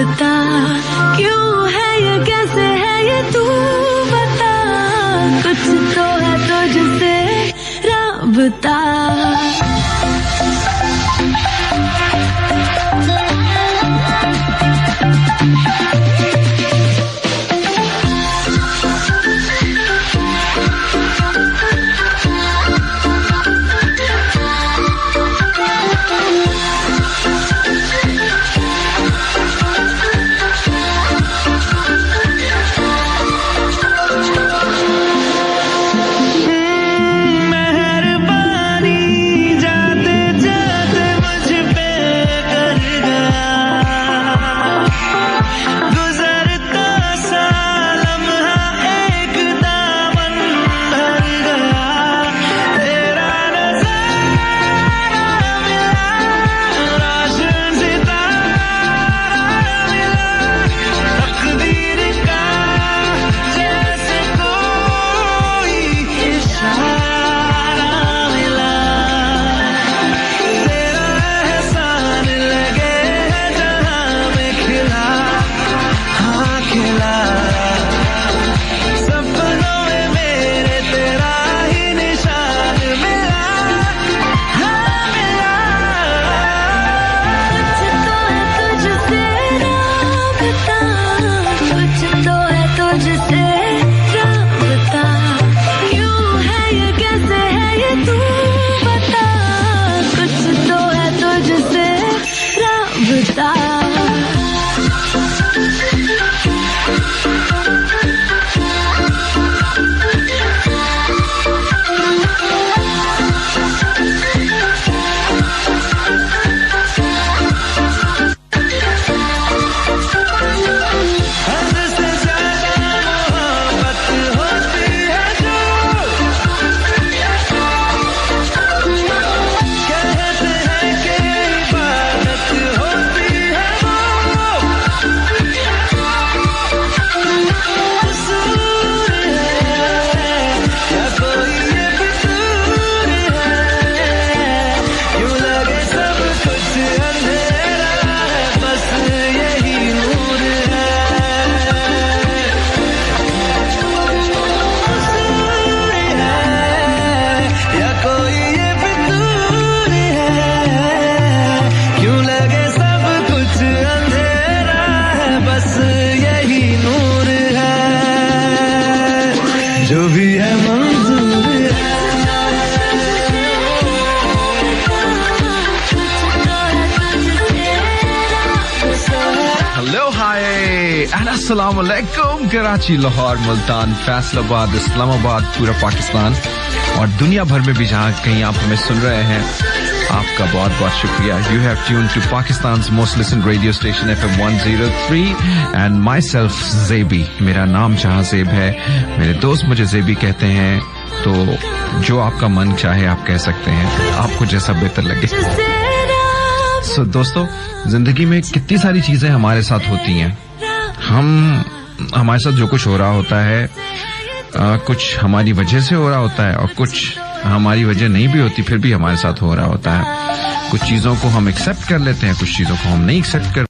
बता क्यों है ये, कैसे है ये, तू बता। कुछ तो है तुझसे राबता। अस्सलाम वालेकुम कराची, लाहौर, मुल्तान, फैसलाबाद, इस्लामाबाद, पूरा पाकिस्तान और दुनिया भर में भी जहां कहीं आप हमें सुन रहे हैं, आपका बहुत बहुत शुक्रिया। You have tuned to Pakistan's most listened radio station FM 103 and my self Zebi. मेरा नाम जहां ज़ेब है, मेरे दोस्त मुझे ज़ेबी कहते हैं, तो जो आपका मन चाहे आप कह सकते हैं, आपको जैसा बेहतर लगे। सो दोस्तों, जिंदगी में कितनी सारी चीजें हमारे साथ होती हैं। हमारे साथ जो कुछ हो रहा होता है, कुछ हमारी वजह से हो रहा होता है और कुछ हमारी वजह नहीं भी होती, फिर भी हमारे साथ हो रहा होता है। कुछ चीजों को हम एक्सेप्ट कर लेते हैं, कुछ चीजों को हम नहीं एक्सेप्ट कर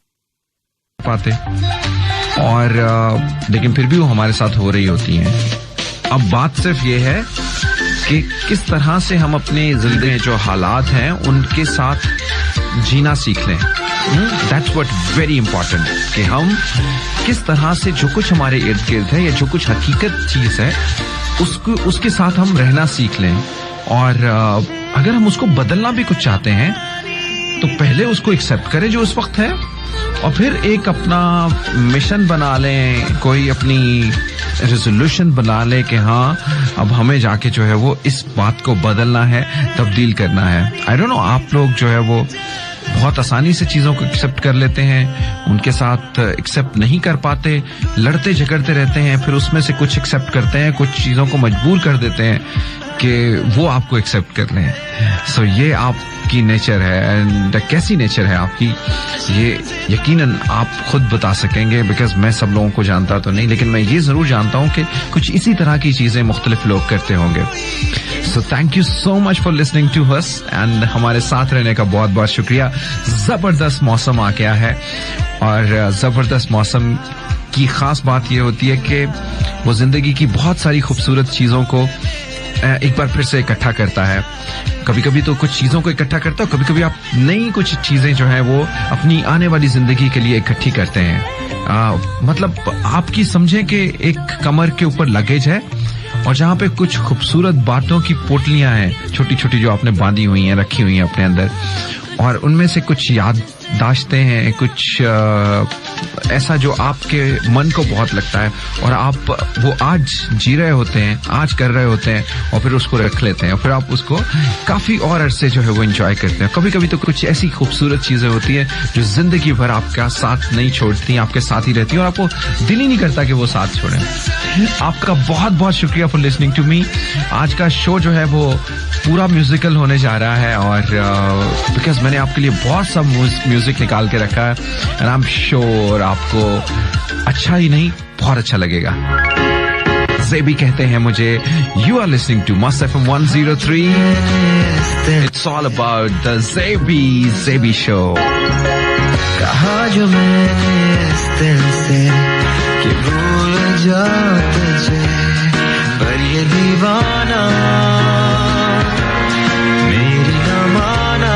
पाते, और लेकिन फिर भी वो हमारे साथ हो रही होती हैं। अब बात सिर्फ ये है कि किस तरह से हम अपनी जिंदगी में जो हालात हैं उनके साथ जीना सीख लें। That's what very important, कि हम किस तरह से जो कुछ हमारे इर्द गिर्द है या जो कुछ हकीकत चीज है उसके साथ हम रहना सीख लें। और अगर हम उसको बदलना भी कुछ चाहते हैं तो पहले उसको एक्सेप्ट करें जो उस वक्त है, और फिर एक अपना मिशन बना लें, कोई अपनी रेजोल्यूशन बना ले कि हाँ अब हमें जाके जो है वो इस बात को बदलना है, तब्दील करना है। आई डोंट नो, आप लोग जो है वो बहुत आसानी से चीजों को एक्सेप्ट कर लेते हैं, उनके साथ एक्सेप्ट नहीं कर पाते, लड़ते झगड़ते रहते हैं, फिर उसमें से कुछ एक्सेप्ट करते हैं, कुछ चीजों को मजबूर कर देते हैं कि वो आपको एक्सेप्ट कर लें। सो ये आप आपकी नेचर है एंड कैसी नेचर है आपकी, ये यकीनन आप खुद बता सकेंगे, बिकॉज मैं सब लोगों को जानता तो नहीं, लेकिन मैं ये जरूर जानता हूँ कि कुछ इसी तरह की चीजें मुख्तलिफ लोग करते होंगे. So thank you so much for listening to us and हमारे साथ रहने का बहुत बहुत शुक्रिया. जबरदस्त मौसम आ गया है और जबरदस्त मौसम की खास बात यह होती है कि वो जिंदगी की बहुत सारी खूबसूरत चीजों को एक बार फिर से इकट्ठा करता है. कभी कभी तो कुछ चीजों को इकट्ठा करता है, कभी कभी आप नई कुछ चीजें जो है वो अपनी आने वाली जिंदगी के लिए इकट्ठी करते हैं. मतलब आपकी समझे कि एक कमर के ऊपर लगेज है और जहाँ पे कुछ खूबसूरत बातों की पोटलियां हैं, छोटी छोटी, जो आपने बांधी हुई हैं, रखी हुई हैं अपने अंदर, और उनमें से कुछ याददाश्तें हैं, कुछ ऐसा जो आपके मन को बहुत लगता है और आप वो आज जी रहे होते हैं, आज कर रहे होते हैं, और फिर उसको रख लेते हैं और फिर आप उसको काफी और अरसे जो है वो एंजॉय करते हैं. कभी कभी तो कुछ ऐसी खूबसूरत चीजें होती हैं जो जिंदगी भर आपका साथ नहीं छोड़ती, आपके साथ ही रहती हैं और आपको दिल ही नहीं करता कि वो साथ छोड़ें. आपका बहुत बहुत शुक्रिया फॉर लिसनिंग टू मी. आज का शो जो है वो पूरा म्यूजिकल होने जा रहा है और बिकॉज मैंने आपके लिए बहुत सा म्यूजिक निकाल के रखा है एंड आई एम श्योर आपको अच्छा ही नहीं, बहुत अच्छा लगेगा. ज़ेबी कहते हैं मुझे. यू आर लिसनिंग टू मस्त FM 103. It's all about the ज़ेबी शो. कहा जो मैंने इस दिल से कि भूल जा तुझे, पर ये दीवाना मेरी न माना.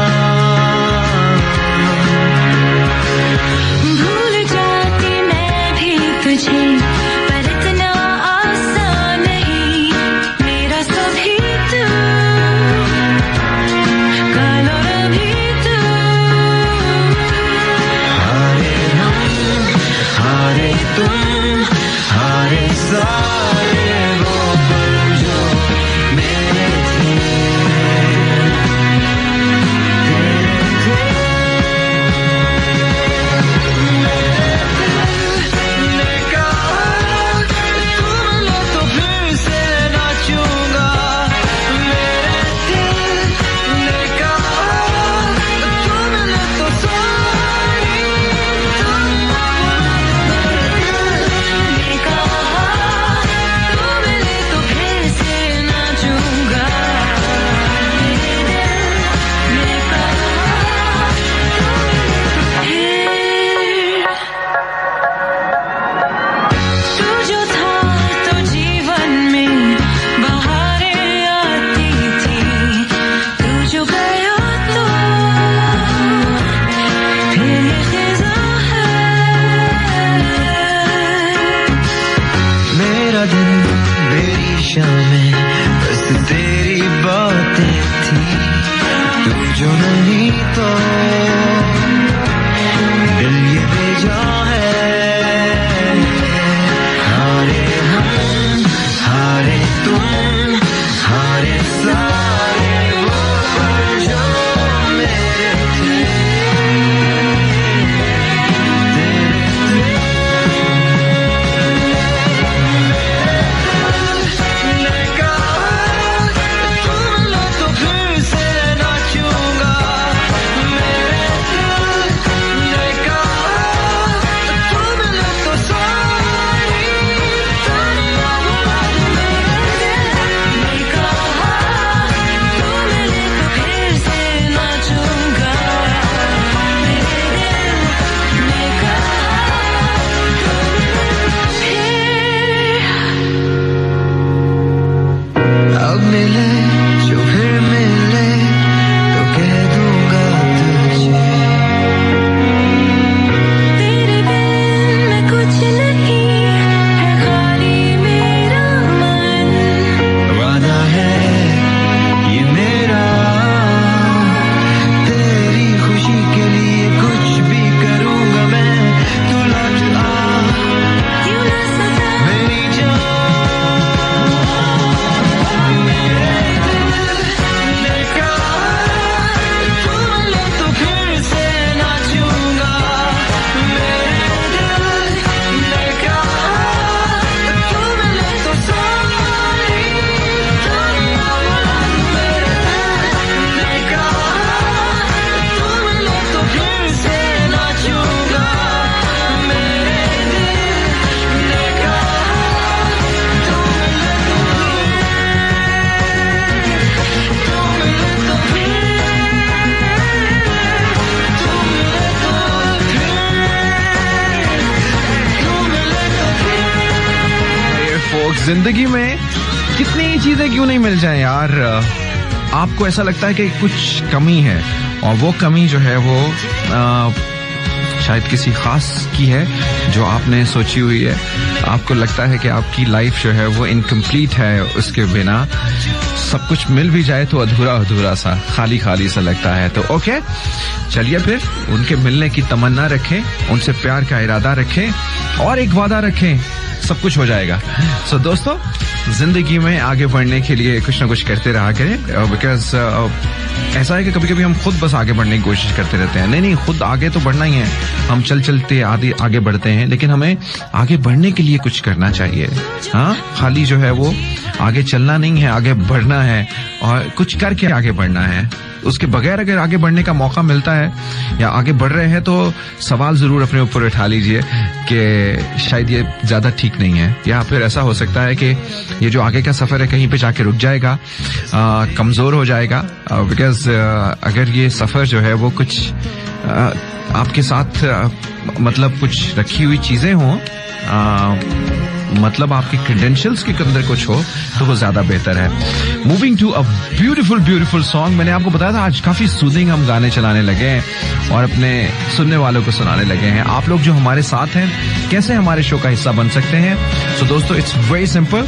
भूल जाती मैं भी तुझे, पर इतना आसान नहीं. मेरा सभी तू, कल और अभी तू. हारे हम, हारे तुम, हारे सारे वो पल जो मेरे थे, ने कहा तुम लो तो फिर से नाचूंगा. मेरे दिल ने कहा तुम लो तो सारी तुम. ने कहा तुम ले तो फिर से नाचूंगा. ने कहा तू जो था तो जीवन में बहारें आती थी. तू जो गया तो फिर ये खिज़ां है. मेरा दिन मेरी शामें बस तेरी बातें थी. तू जो नहीं तो दिल ये बेजा है. हारे हम, हारे तुम, हारे सारे वो पल जो मेरे थे. ने कहा जिंदगी में कितनी चीजें क्यों नहीं मिल जाए यार, आपको ऐसा लगता है कि कुछ कमी है, और वो कमी जो है वो शायद किसी खास की है जो आपने सोची हुई है। आपको लगता है कि आपकी लाइफ जो है वो इनकम्प्लीट है, उसके बिना सब कुछ मिल भी जाए तो अधूरा अधूरा सा, खाली खाली सा लगता है। तो ओके, चलिए फिर उनके मिलने की तमन्ना रखें, उनसे प्यार का इरादा रखें और एक वादा रखें, सब कुछ हो जाएगा। सो दोस्तों, जिंदगी में आगे बढ़ने के लिए कुछ ना कुछ करते रहा करें, बिकॉज ऐसा है कि कभी कभी हम खुद बस आगे बढ़ने की कोशिश करते रहते हैं। नहीं, खुद आगे तो बढ़ना ही है, हम चलते आगे बढ़ते हैं, लेकिन हमें आगे बढ़ने के लिए कुछ करना चाहिए। हाँ, खाली जो है वो आगे चलना नहीं है, आगे बढ़ना है और कुछ करके आगे बढ़ना है। उसके बगैर अगर आगे बढ़ने का मौका मिलता है या आगे बढ़ रहे हैं तो सवाल जरूर अपने ऊपर उठा लीजिए कि शायद ये ज्यादा ठीक नहीं है, या फिर ऐसा हो सकता है कि ये जो आगे का सफर है कहीं पे जाके रुक जाएगा, कमजोर हो जाएगा। बिकॉज अगर ये सफर जो है वो कुछ आपके साथ मतलब कुछ रखी हुई चीजें हों, मतलब आपके क्रेडेंशियल्स के अंदर कुछ हो, तो वो ज्यादा बेहतर है। Moving to a beautiful song, मैंने आपको बताया था आज काफी सूदिंग हम गाने चलाने लगे हैं और अपने सुनने वालों को सुनाने लगे हैं। आप लोग जो हमारे साथ हैं, कैसे हमारे शो का हिस्सा बन सकते हैं? सो दोस्तों, इट्स वेरी सिंपल।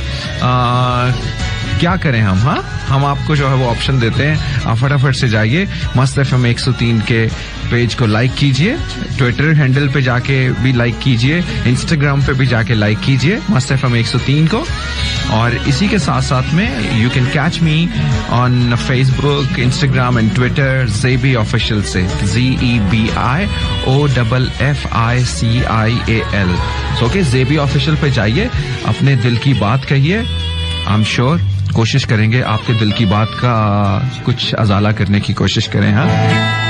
क्या करें हम आपको जो है वो ऑप्शन देते हैं। आप फटाफट से जाइए मस्त FM 103 के पेज को लाइक कीजिए, ट्विटर हैंडल पे जाके भी लाइक कीजिए, इंस्टाग्राम पे भी जाके लाइक कीजिए मस्त FM 103 को। और इसी के साथ साथ में you can catch me on Facebook, Instagram and Twitter ज़ेबी ऑफिशियल से, ZEBIOFFICIAL। सो ओके, ज़ेबी ऑफिशियल पे जाइए, अपने दिल की बात कहिए। आई एम श्योर कोशिश करेंगे आपके दिल की बात का कुछ अजाला करने की कोशिश करें। हाँ,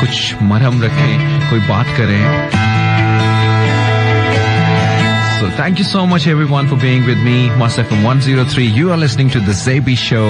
कुछ मरहम रखें, कोई बात करें। So thank you so much everyone for being with me. Must FM 103. You are listening to the Zebi Show.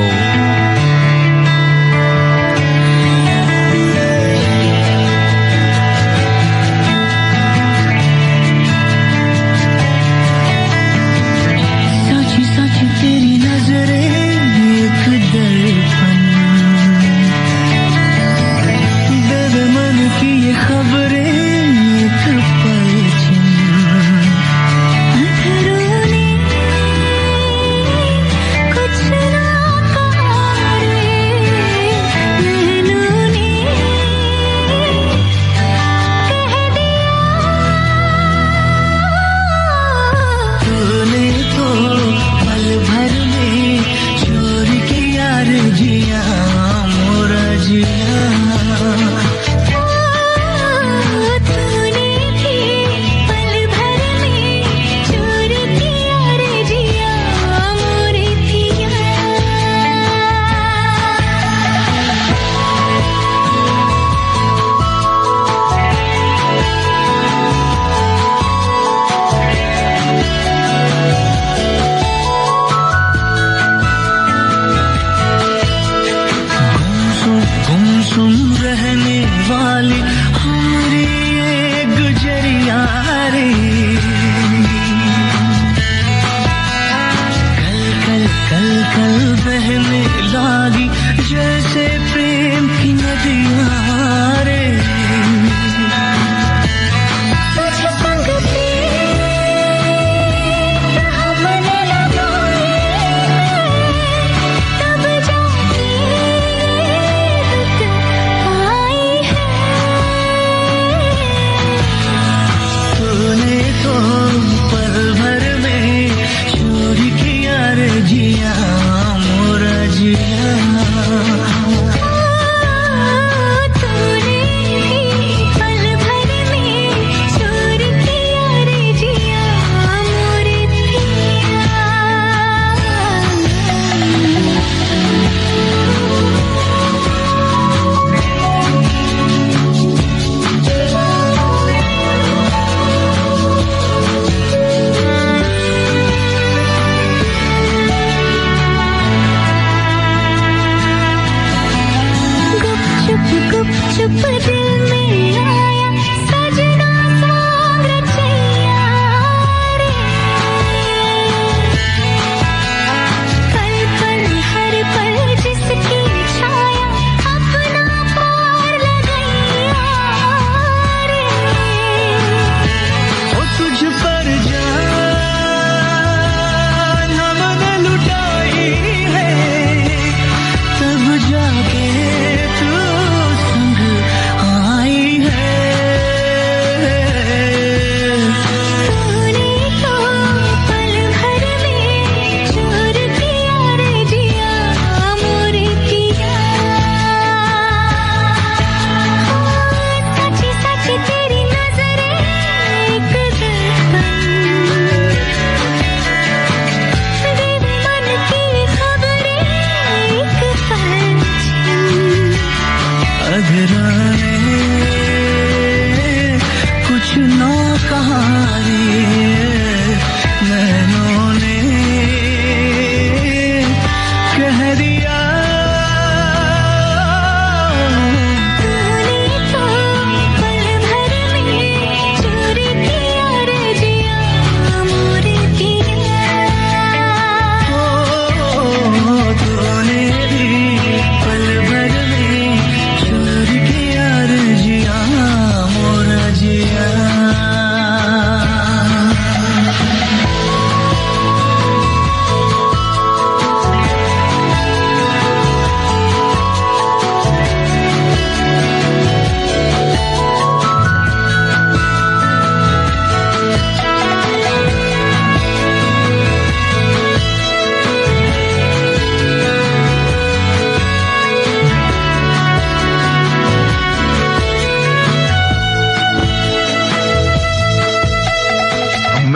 कुछ ना कहा रे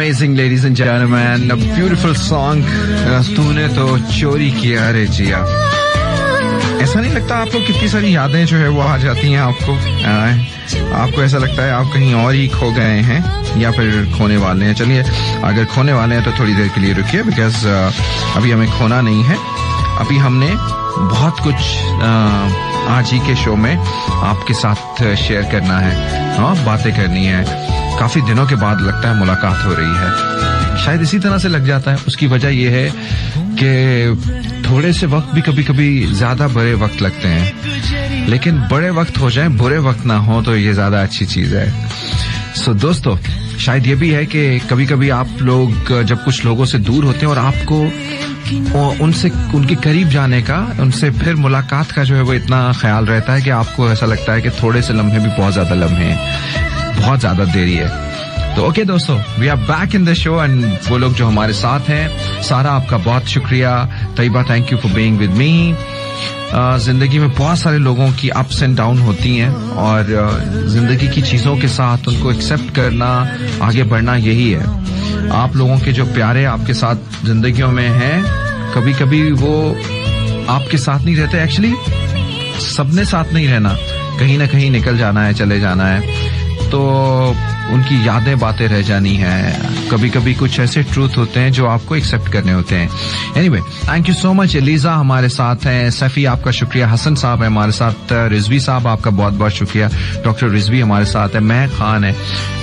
Amazing, ladies and gentlemen, a beautiful song. तूने तो चोरी किया रे जिया. ऐसा नहीं लगता आपको कितनी सारी यादें जो है वो आ जाती हैं आपको ऐसा लगता है आप कहीं और ही खो गए हैं या फिर खोने वाले हैं. चलिए, अगर खोने वाले हैं तो थोड़ी देर के लिए रुकिए, बिकॉज अभी हमें खोना नहीं है. अभी हमने बहुत कुछ आज ही के शो में आपके साथ शेयर करना है. हाँ, बातें करनी है. काफी दिनों के बाद लगता है मुलाकात हो रही है. शायद इसी तरह से लग जाता है. उसकी वजह यह है कि थोड़े से वक्त भी कभी कभी ज्यादा बड़े वक्त लगते हैं, लेकिन बड़े वक्त हो जाएं, बुरे वक्त ना हो तो ये ज्यादा अच्छी चीज है. सो दोस्तों, शायद ये भी है कि कभी कभी आप लोग जब कुछ लोगों से दूर होते हैं और आपको उनसे उनके करीब जाने का, उनसे फिर मुलाकात का जो है वो इतना ख्याल रहता है कि आपको ऐसा लगता है कि थोड़े से लम्हे भी बहुत ज्यादा लम्हे हैं, बहुत ज्यादा देरी है. तो ओके दोस्तों, we are back in the show and वो लोग जो हमारे साथ हैं, सारा आपका बहुत शुक्रिया. Tayyaba, thank you for being with me. जिंदगी में बहुत सारे लोगों की अप्स एंड डाउन होती हैं और जिंदगी की चीजों के साथ उनको एक्सेप्ट करना, आगे बढ़ना, यही है. आप लोगों के जो प्यारे आपके साथ जिंदगियों में हैं, कभी कभी वो आपके साथ नहीं रहते. एक्चुअली सबने साथ नहीं रहना, कहीं ना कहीं निकल जाना है, चले जाना है, तो उनकी यादें बातें रह जानी है. कभी कभी कुछ ऐसे ट्रूथ होते हैं जो आपको एक्सेप्ट करने होते हैं. Anyway, thank you so much. Eliza हमारे साथ हैं, सफी आपका शुक्रिया, हसन साहब है हमारे साथ, रिजवी साहब आपका बहुत बहुत शुक्रिया, डॉक्टर रिजवी हमारे साथ है, महक खान है,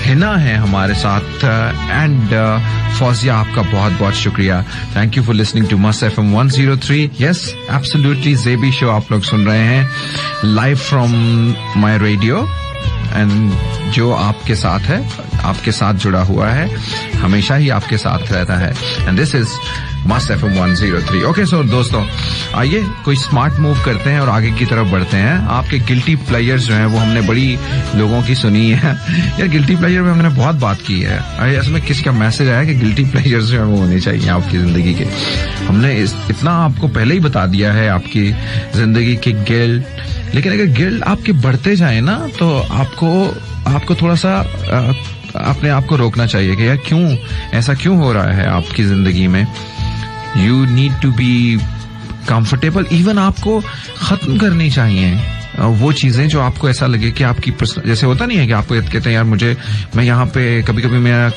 हिना है हमारे साथ, एंड फौजिया आपका बहुत बहुत शुक्रिया. Thank you for listening to मस्त FM 103. Yes, absolutely Zebi show आप लोग सुन रहे हैं live from my radio, and जो आपके साथ है, आपके साथ जुड़ा हुआ है, हमेशा ही आपके साथ रहता है. एंड दिस इज मस्त FM 103. ओके, सो दोस्तों, आइए कोई स्मार्ट मूव करते हैं और आगे की तरफ बढ़ते हैं. आपके गिल्टी प्लेयर्स जो हैं वो हमने बड़ी लोगों की सुनी है. यार, गिल्टी प्लेयर में हमने बहुत बात की है. अरे इसमें किसका मैसेज आया कि गिल्टी प्लेयर्स जो है वो होने चाहिए आपकी जिंदगी के. हमने इतना आपको पहले ही बता दिया है आपकी जिंदगी के गिल्ट, लेकिन अगर गिल्ट आपके बढ़ते जाए ना, तो आपको थोड़ा सा अपने आप को रोकना चाहिए कि यार क्यों ऐसा क्यों हो रहा है आपकी जिंदगी में. You need to be comfortable. Even आपको खत्म करनी चाहिए वो चीजें जो आपको ऐसा लगे कि आपकी जैसे होता नहीं है कि आपको कहते हैं यार मैं यहाँ पे कभी कभी मेरा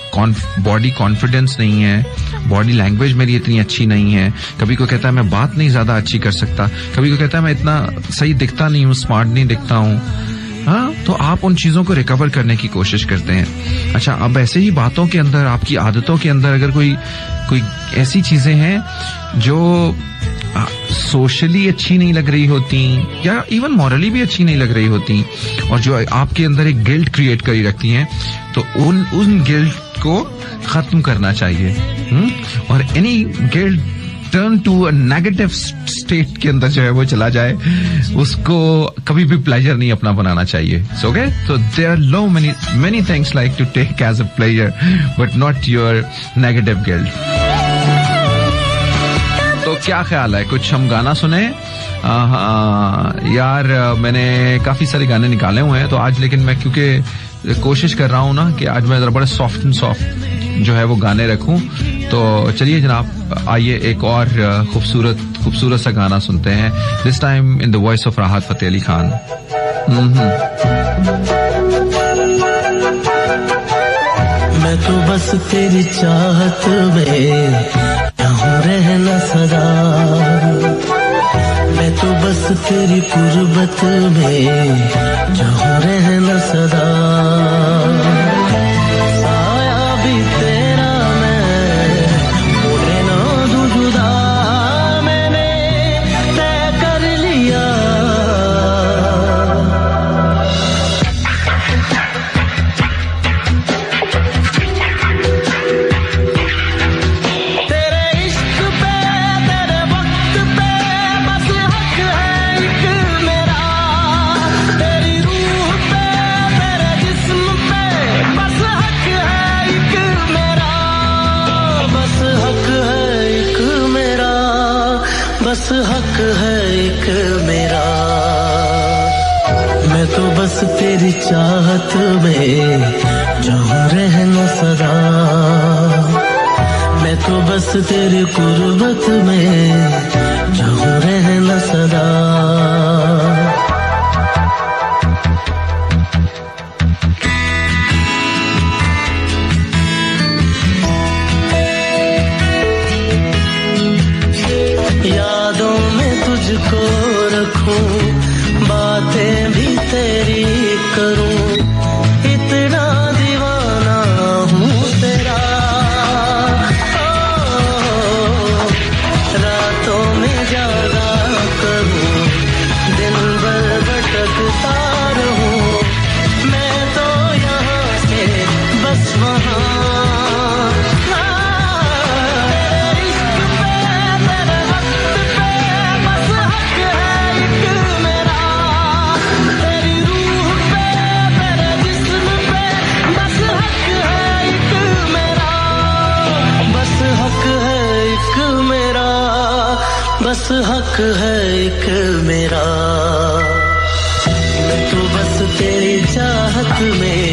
बॉडी कॉन्फिडेंस नहीं है, बॉडी लैंग्वेज मेरी इतनी अच्छी नहीं है, कभी को कहता है मैं बात नहीं ज्यादा अच्छी कर सकता, कभी को कहता है मैं इतना सही दिखता नहीं हूँ, स्मार्ट नहीं दिखता हूँ. हाँ, तो आप उन चीजों को रिकवर करने की कोशिश करते हैं. अच्छा, अब ऐसे ही बातों के अंदर, आपकी आदतों के अंदर अगर कोई ऐसी चीजें हैं जो सोशली अच्छी नहीं लग रही होती या इवन मॉरली भी अच्छी नहीं लग रही होती और जो आपके अंदर एक गिल्ट क्रिएट करी रखती हैं, तो उन गिल्ट को खत्म करना चाहिए. और any guilt turn to a negative state के अंदर जो है वो चला जाए, उसको कभी भी प्लेजर नहीं अपना बनाना चाहिए. So okay, so there are many things like to take as a pleasure but not your negative guilt. तो क्या ख्याल है, कुछ हम गाना सुने? यार, मैंने काफी सारे गाने निकाले हुए हैं तो आज, लेकिन मैं क्योंकि कोशिश कर रहा हूँ ना कि आज मैं जरा बड़े सॉफ्ट जो है वो गाने रखूं, तो चलिए जनाब, आइए एक और खूबसूरत सा गाना सुनते हैं. This time in the voice of राहत फतेह अली खान. मैं तो बस तेरी चाहत में चाहूं रहना सदा, मैं तो बस तेरी कुर्बत में चाहूं रहना सदा. साया भी तेरा मैं मुझे ना दूं जुदा, मैंने तय कर लिया. बस हक है एक मेरा, मैं तो बस तेरी चाहत में चाहूं रहना सदा. तो बस तेरी कुर्बत में चाहूं रहना सदा। यादों में तुझको रखूं, बातें भी तेरी करूं, इतना दीवाना हूँ तेरा। रातों में जागा करूं, दिन भर भटकता रहूं, मैं तो यहाँ से बस वहाँ। बस हक है एक मेरा, मैं तो बस तेरी चाहत में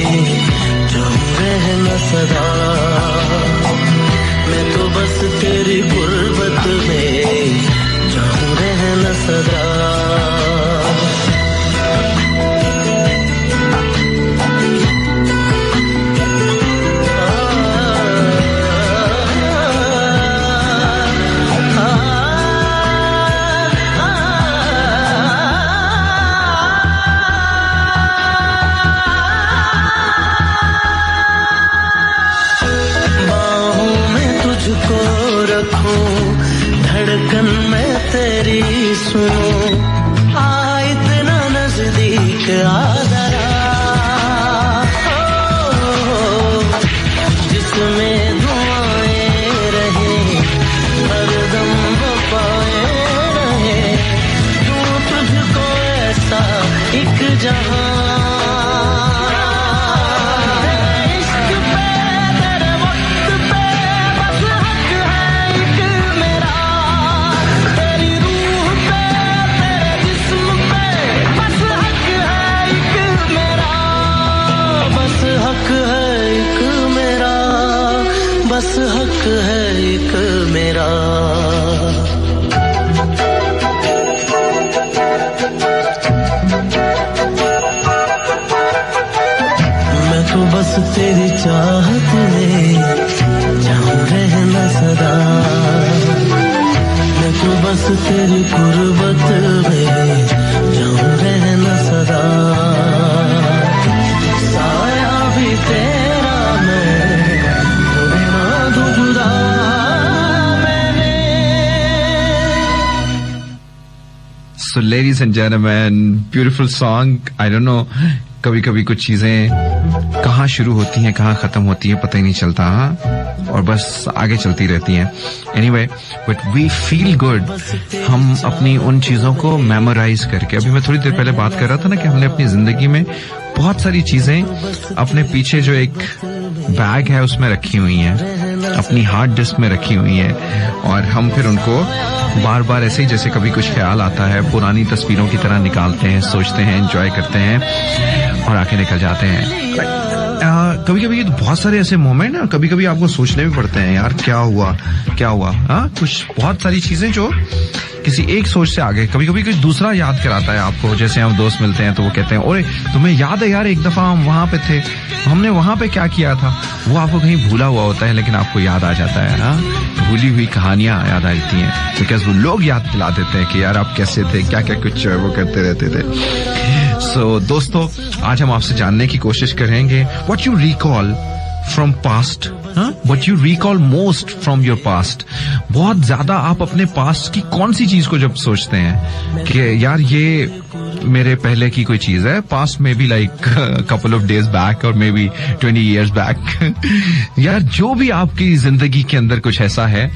जाऊं रहना सदा। मैं तो बस तेरी गुर्बत में जाऊं रहना सदा। धड़कन मैं तेरी सुनूं, आ इतना नजदीक आ जरा, जिसमें दुआएं रहे हरदम वफाएं रहे, दूं तुझको ऐसा एक जहां। बस हक है एक मेरा। मैं तो बस तेरी चाहत में जाऊं रहना सदा। मैं तो बस तेरी गुर्बत में जाऊं रहना सदा। साया भी तेरा मैं So ladies and gentlemen, beautiful song. I don't know, कभी-कभी कुछ चीजें कहाँ शुरू होती हैं, कहाँ खत्म होती हैं, पता ही नहीं चलता, और बस आगे चलती रहती हैं. Anyway, but we feel good. हम अपनी उन चीजों को मेमोराइज करके, अभी मैं थोड़ी देर पहले बात कर रहा था ना कि हमने अपनी जिंदगी में बहुत सारी चीजें अपने पीछे जो एक बैग है उसमें रखी हुई हैं, अपनी हार्ड डिस्क में रखी हुई हैं, और हम फिर उनको बार बार ऐसे ही जैसे कभी कुछ ख्याल आता है पुरानी तस्वीरों की तरह निकालते हैं, सोचते हैं, एंजॉय करते हैं और आगे निकल जाते हैं. कभी कभी बहुत सारे ऐसे मोमेंट है, कभी कभी आपको सोचने भी पड़ते हैं, यार क्या हुआ. हाँ, कुछ बहुत सारी चीजें जो किसी एक सोच से आगे, कभी कभी कुछ दूसरा याद कराता है आपको. जैसे हम दोस्त मिलते हैं तो वो कहते हैं, ओए तुम्हें याद है यार एक दफा हम वहां पे थे, हमने वहां पे क्या किया था. वो आपको कहीं भूला हुआ होता है लेकिन आपको याद आ जाता है. हाँ, भूली हुई कहानियां याद आ जाती हैं, बिकॉज वो लोग याद दिला देते हैं कि यार आप कैसे थे, क्या क्या कुछ वो करते रहते थे. सो दोस्तों, आज हम आपसे जानने की कोशिश करेंगे what you recall from past. What you recall most from your past. बहुत ज्यादा आप अपने पास्ट की कौन सी चीज को जब सोचते हैं कि यार ये मेरे पहले की कोई चीज है, पास्ट में भी like couple of days back और मे बी 20 years back. यार जो भी आपकी जिंदगी के अंदर कुछ ऐसा है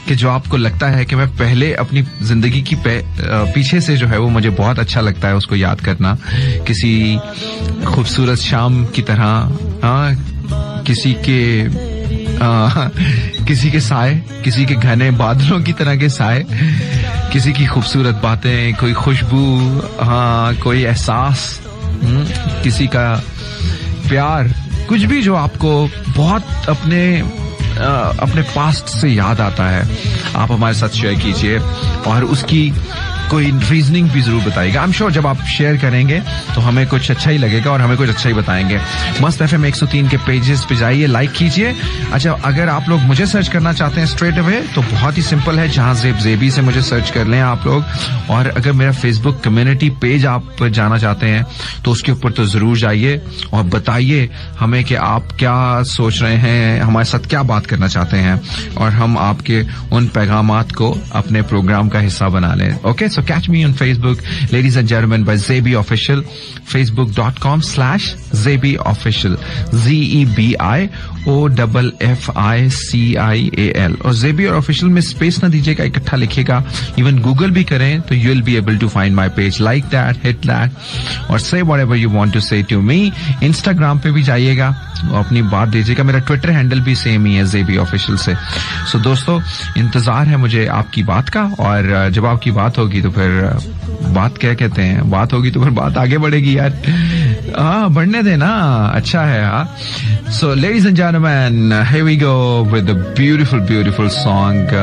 कि जो आपको लगता है कि मैं पहले अपनी जिंदगी की पीछे से जो है वो मुझे बहुत अच्छा लगता है उसको याद करना, किसी खूबसूरत शाम की तरह, किसी के साए, किसी के घने बादलों की तरह के साए, किसी की खूबसूरत बातें, कोई खुशबू, कोई एहसास, किसी का प्यार, कुछ भी जो आपको बहुत अपने अपने पास्ट से याद आता है, आप हमारे साथ शेयर कीजिए और उसकी कोई रीजनिंग भी जरूर बताइएगा। आई एम श्योर जब आप शेयर करेंगे तो हमें कुछ अच्छा ही लगेगा और हमें कुछ अच्छा ही बताएंगे। मस्त एफएम 103 के पेजेस पे जाइए, लाइक कीजिए। अच्छा, अगर आप लोग मुझे सर्च करना चाहते हैं स्ट्रेट अवे तो बहुत ही सिंपल है, जहां जेबी से मुझे सर्च कर लें आप लोग। और अगर मेरा फेसबुक कम्युनिटी पेज आप जाना चाहते हैं तो उसके ऊपर तो जरूर जाइए और बताइए हमें कि आप क्या सोच रहे हैं, हमारे साथ क्या बात करना चाहते हैं, और हम आपके उन पैगामात को अपने प्रोग्राम का हिस्सा बना लें। Okay, so catch me on Facebook, ladies and gentlemen, by Zebi Official, facebook.com/Zebi Official, ZEBIOFFICIAL। और Zebi और Official में स्पेस ना दीजिएगा, इकट्ठा लिखिएगा। इवन गूगल भी करें तो you will be able to find my page, like that, hit that, और say whatever you want to say to me। Instagram पे भी जाइएगा, अपनी बात दीजिएगा। मेरा ट्विटर हैंडल भी सेम ही है, Zebi Official से। सो दोस्तों, इंतजार है मुझे आपकी बात का, और जब आपकी बात होगी तो फिर बात क्या कहते हैं, बात होगी तो फिर बात आगे बढ़ेगी यार। हाँ, बढ़ने देना, अच्छा है। हाँ, so ladies and gentleman, here we go with a beautiful beautiful song,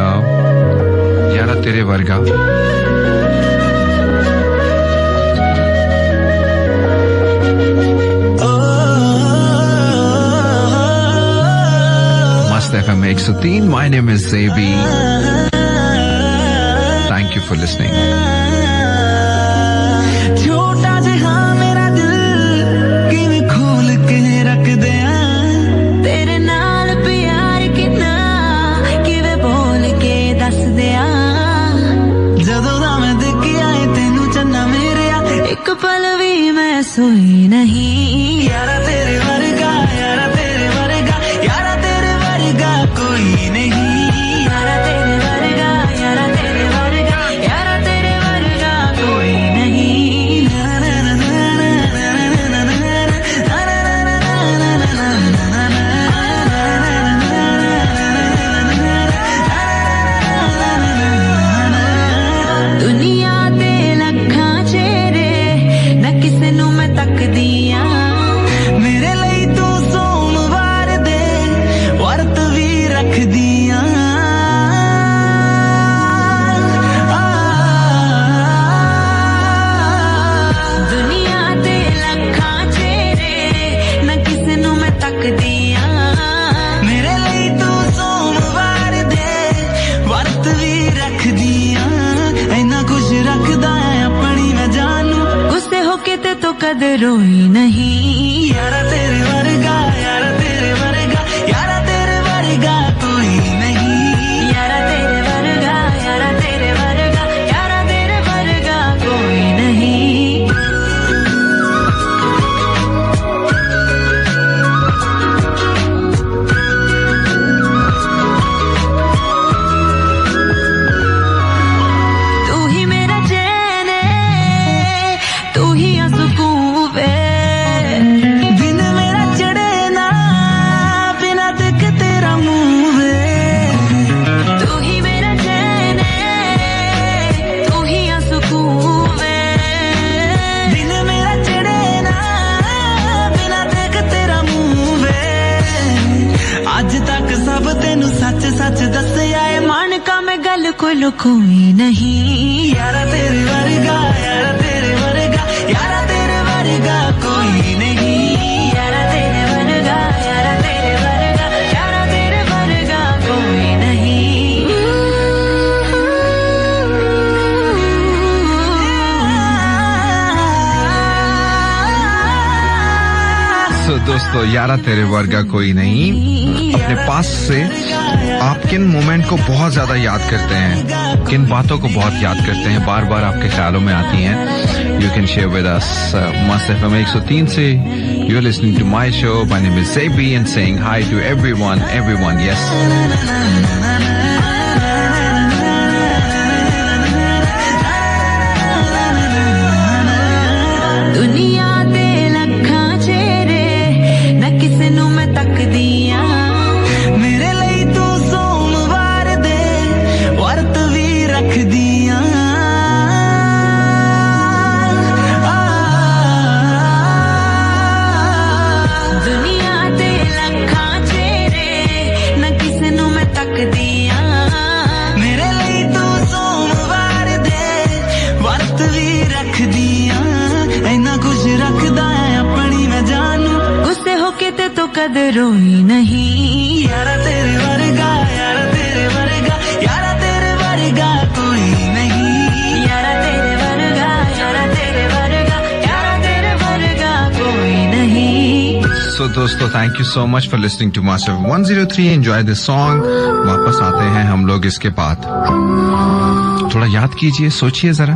यारा तेरे वर्गा। मस्त FM 103, my name is Zebi। Thank you for listening. छोटा जहां मेरा दिल किवें खोल के रख दिया, तेरे नाल प्यार कितना किवें बोल के दस दिया। जदों दा मैं देखिया है तेनू चन्ना मेरे आ, एक पल भी मैं सोई नहीं। यारा तेरे वर्गा, यारा तेरे वर्गा, यारा तेरे वर्गा कोई नहीं। यारा तेरे वर्गा, यारा तेरे वर्गा, यारा तेरे वर्गा कोई नहीं। दुनिया दे लखां चेहरे न किसे नू मैं तकदियां, मेरे लिए तू सोमवार दे वर्त भी रख दिया। दुनिया दे लखां चेहरे न किसे नू मैं तकदियां, मेरे लिए तू सोमवार दे वर्त भी रख दिया। इन्ना कुछ रखदा है अपनी मैं जानू, गुस्से होके ते तो कदर रोई नहीं। यारा तेरे वर्गा, यारा तेरे वर्गा, यारा तेरे वर्गा कोई नहीं। यारा तेरे वर्गा, यारा तेरे वर्गा, यारा तेरे वर्गा कोई नहीं। तू ही मेरा चैन है, तू ही सुकून वे। दिन मेरा चढ़े ना बिना देख तेरा मुंह वे। तू ही मेरा चैन है, तू ही सुकून वे। दिन मेरा चढ़े ना बिना देख तेरा मुंह वे। अज तक सब तेनू सच सच दसिया है, मन का मैं गल को लुकोई नहीं। यारा तेरे वर्गा, यारा तेरे वर्गा, यारा तेरे वर्गा कोई नहीं। यारा तेरे वर्गा, यारा तेरे वर्गा, यारा तेरे वर्गा कोई नहीं। सो दोस्तों, यारा तेरे वर्गा कोई नहीं। अपने पास से आप किन मोमेंट को बहुत ज्यादा याद करते हैं, किन बातों को बहुत याद करते हैं, बार बार आपके ख्यालों में आती हैं, you can share with us. मस्त एफएम 103 से you are listening to my show. My name is Zebi and saying hi to everyone, yes. दुनिया दे लखां चेहरे न किसे नू मैं तकदियां, मेरे लिए तू सोमवार दे वर्त भी रख दिया। दुनिया दे लखां चेहरे न किसे तकदियां मेरे लिए तू सोमवार दे वरत भी रख दियां इन्ना कुछ रखदा है अपनी मैं जानू गुस्से होके ते तो कदर रोई नहीं यारा तेरे वर्गा यारा तेरे वर्गा यारा तेरे वर्गा कोई नहीं यारा तेरे वर्गा यारा तेरे वर्गा यारा तेरे वर्गा कोई नहीं. So दोस्तों, thank you so much for listening to Master 103. Enjoy this song. वापस आते हैं हम लोग इसके बाद. थोड़ा याद कीजिए, सोचिए जरा,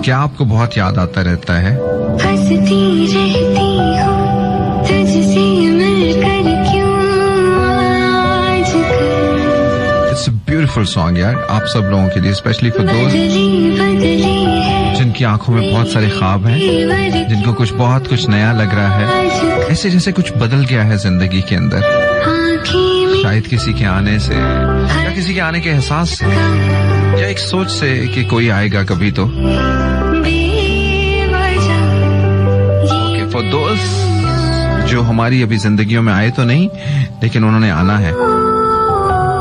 क्या आपको बहुत याद आता रहता है? हंसती रहती हूँ तुझसे मिलकर क्यों आजकल. It's a beautiful song यार, आप सब लोगों के लिए, especially for those जिनकी आंखों में बहुत सारे ख्वाब हैं, जिनको बहुत कुछ नया लग रहा है, ऐसे जैसे कुछ बदल गया है जिंदगी के अंदर, शायद किसी के आने से या किसी के आने के एहसास से या एक सोच से कि कोई आएगा कभी तो. For those जो हमारी अभी जिंदगियों में आए तो नहीं, लेकिन उन्होंने आना है,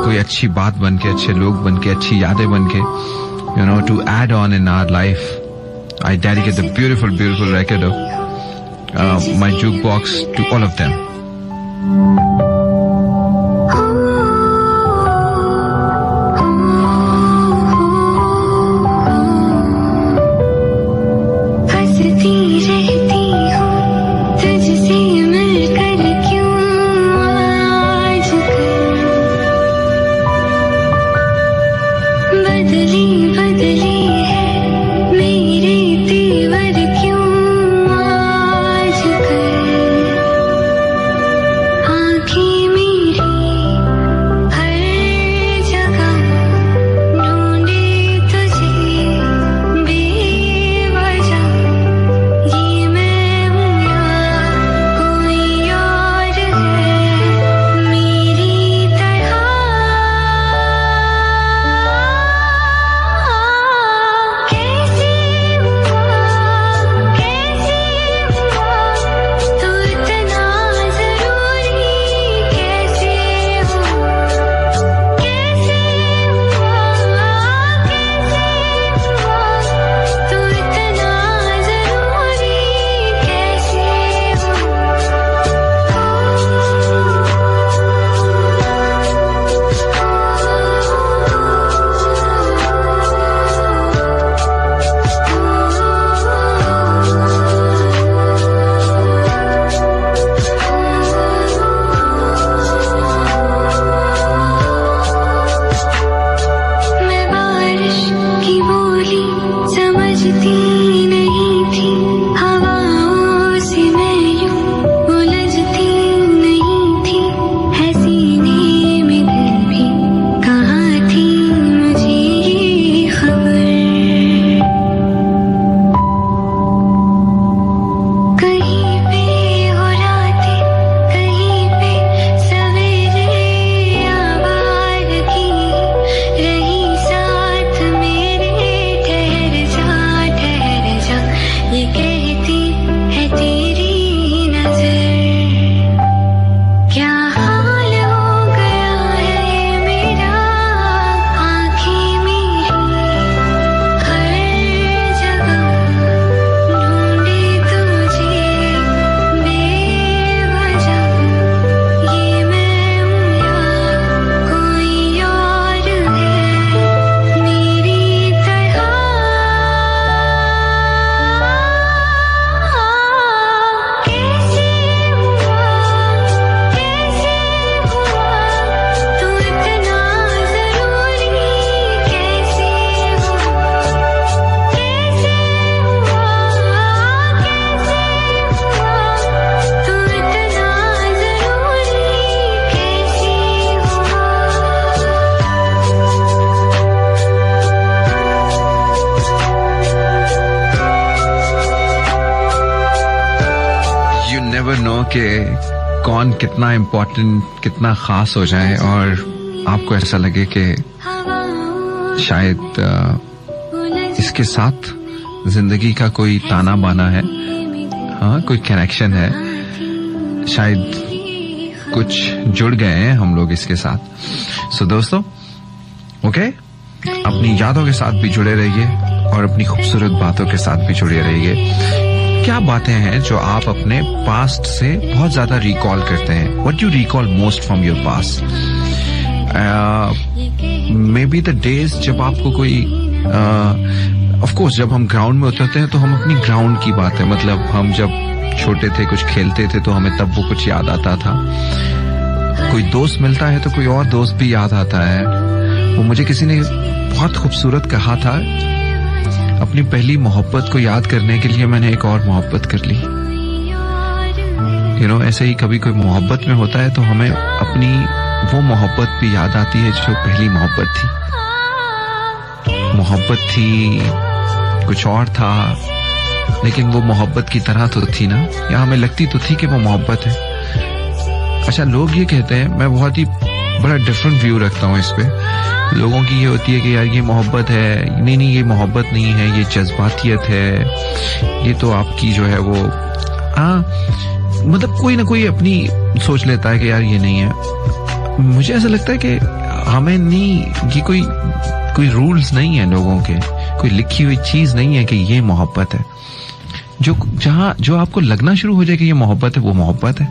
कोई अच्छी बात बन के, अच्छे लोग बन के, अच्छी यादें बन के, you know, to add on in our life. I dedicate the beautiful record of my jukebox to all of them. कि कौन कितना इम्पोर्टेंट, कितना खास हो जाए और आपको ऐसा लगे कि शायद इसके साथ जिंदगी का कोई ताना बाना है, हाँ कोई कनेक्शन है, शायद कुछ जुड़ गए हैं हम लोग इसके साथ। सो दोस्तों, ओके, अपनी यादों के साथ भी जुड़े रहिए और अपनी खूबसूरत बातों के साथ भी जुड़े रहिए। क्या बातें हैं जो आप अपने पास्ट से बहुत ज्यादा रिकॉल करते हैं? What you recall most from your past? May be the days जब आपको कोई ऑफ कोर्स जब हम ग्राउंड में उतरते हैं तो हम अपनी ग्राउंड की बात है, मतलब हम जब छोटे थे कुछ खेलते थे तो हमें तब वो कुछ याद आता था। कोई दोस्त मिलता है तो कोई और दोस्त भी याद आता है। वो मुझे किसी ने बहुत खूबसूरत कहा था, अपनी पहली मोहब्बत को याद करने के लिए मैंने एक और मोहब्बत कर ली। ऐसे ही कभी कोई मोहब्बत में होता है तो हमें अपनी वो मोहब्बत भी याद आती है जो पहली मोहब्बत थी। मोहब्बत थी, कुछ और था, लेकिन वो मोहब्बत की तरह तो थी ना, या हमें लगती तो थी कि वो मोहब्बत है। अच्छा, लोग ये कहते हैं, मैं बहुत ही बड़ा डिफरेंट व्यू रखता हूँ इस पे। लोगों की ये होती है कि यार ये मोहब्बत है, नहीं ये मोहब्बत नहीं है, ये जज्बातियत है, ये तो आपकी जो है वो मतलब कोई ना कोई अपनी सोच लेता है कि यार ये नहीं है। मुझे ऐसा लगता है कि हमें नहीं, ये कोई रूल्स नहीं है लोगों के, कोई लिखी हुई चीज नहीं है कि ये मोहब्बत है। जो आपको लगना शुरू हो जाए कि ये मोहब्बत है, वो मोहब्बत है।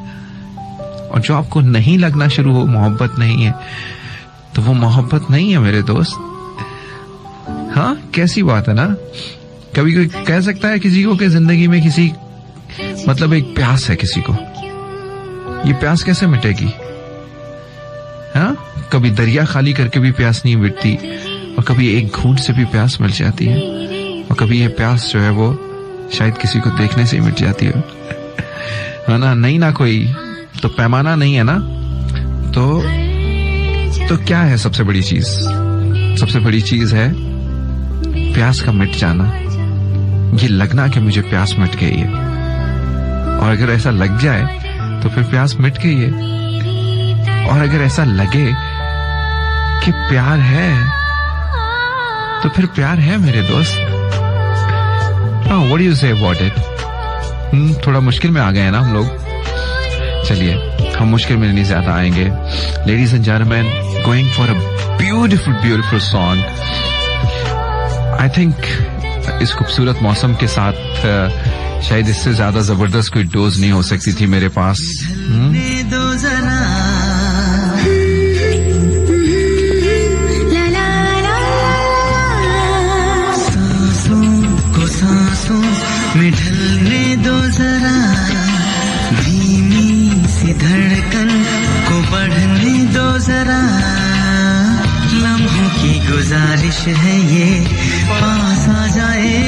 और जो आपको नहीं लगना शुरू हो मोहब्बत नहीं है, तो वो मोहब्बत नहीं है मेरे दोस्त। हाँ, कैसी बात है ना। कभी कोई कह सकता है किसी को कि जिंदगी में किसी मतलब एक प्यास है किसी को, ये प्यास कैसे मिटेगी? हाँ, कभी दरिया खाली करके भी प्यास नहीं मिटती, और कभी एक घूंट से भी प्यास मिट जाती है, और कभी ये प्यास जो है वो शायद किसी को देखने से ही मिट जाती है ना। नहीं ना, कोई तो पैमाना नहीं है ना। तो क्या है सबसे बड़ी चीज? सबसे बड़ी चीज है प्यास का मिट जाना, ये लगना कि मुझे प्यास मिट गई है। और अगर ऐसा लग जाए तो फिर प्यास मिट गई है। और अगर ऐसा लगे कि प्यार है तो फिर प्यार है मेरे दोस्त। What do you say about it? थोड़ा मुश्किल में आ गए हैं ना हम लोग। चलिए, हम मुश्किल में नहीं ज्यादा आएंगे। Ladies and gentleman, going for a beautiful song. I think इस खूबसूरत मौसम के साथ शायद इससे ज्यादा जबरदस्त कोई डोज नहीं हो सकती थी मेरे पास। सांसों में ढलने दो जरा, धीमी सी धड़कन को बढ़ने दो जरा। लम्हों की गुजारिश है ये, पास आ जाए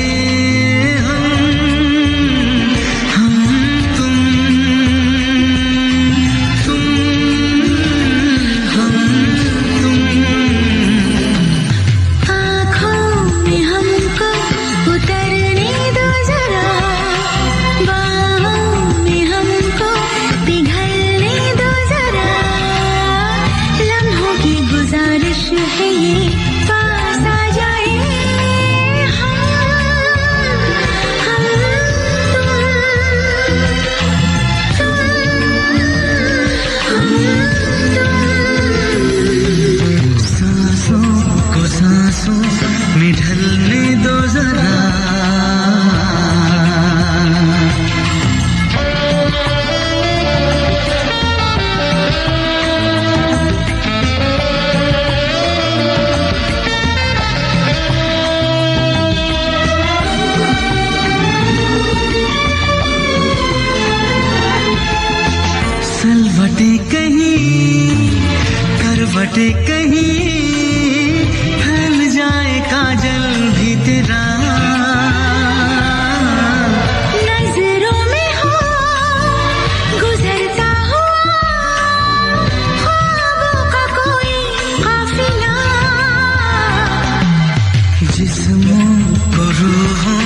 करवटे कहीं फैल जाए काजल भी तेरा, नजरों में हो गुजरता हुआ ख्वाबों का कोई काफिला। जिस्मों को रूहों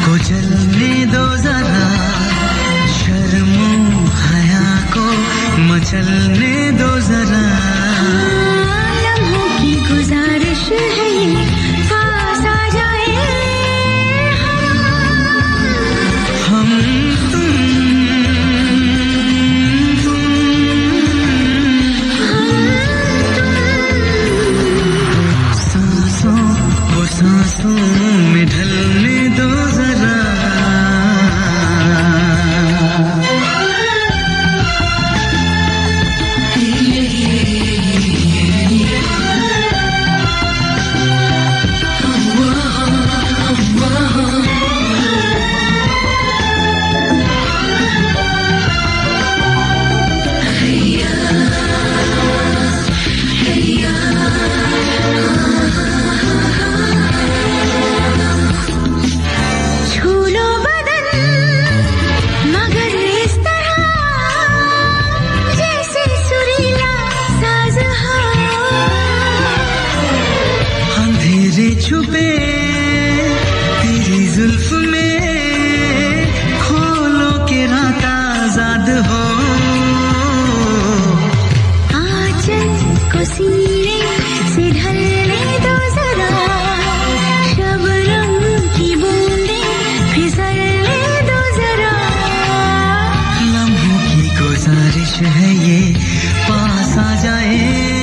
को जलने दो जरा, शर्मों हया को मचलने दो जरा। लम्हों की गुजारिश है, पास आ जाए सांसों में ढलने दो जरा छुपे तेरी जुल्फ में खोलो के रात आजाद हो आंचल को सीने से ढलने दो जरा शबनम की बूंदें फिसलने दो जरा लम्हों की गुजारिश है ये पास आ जाए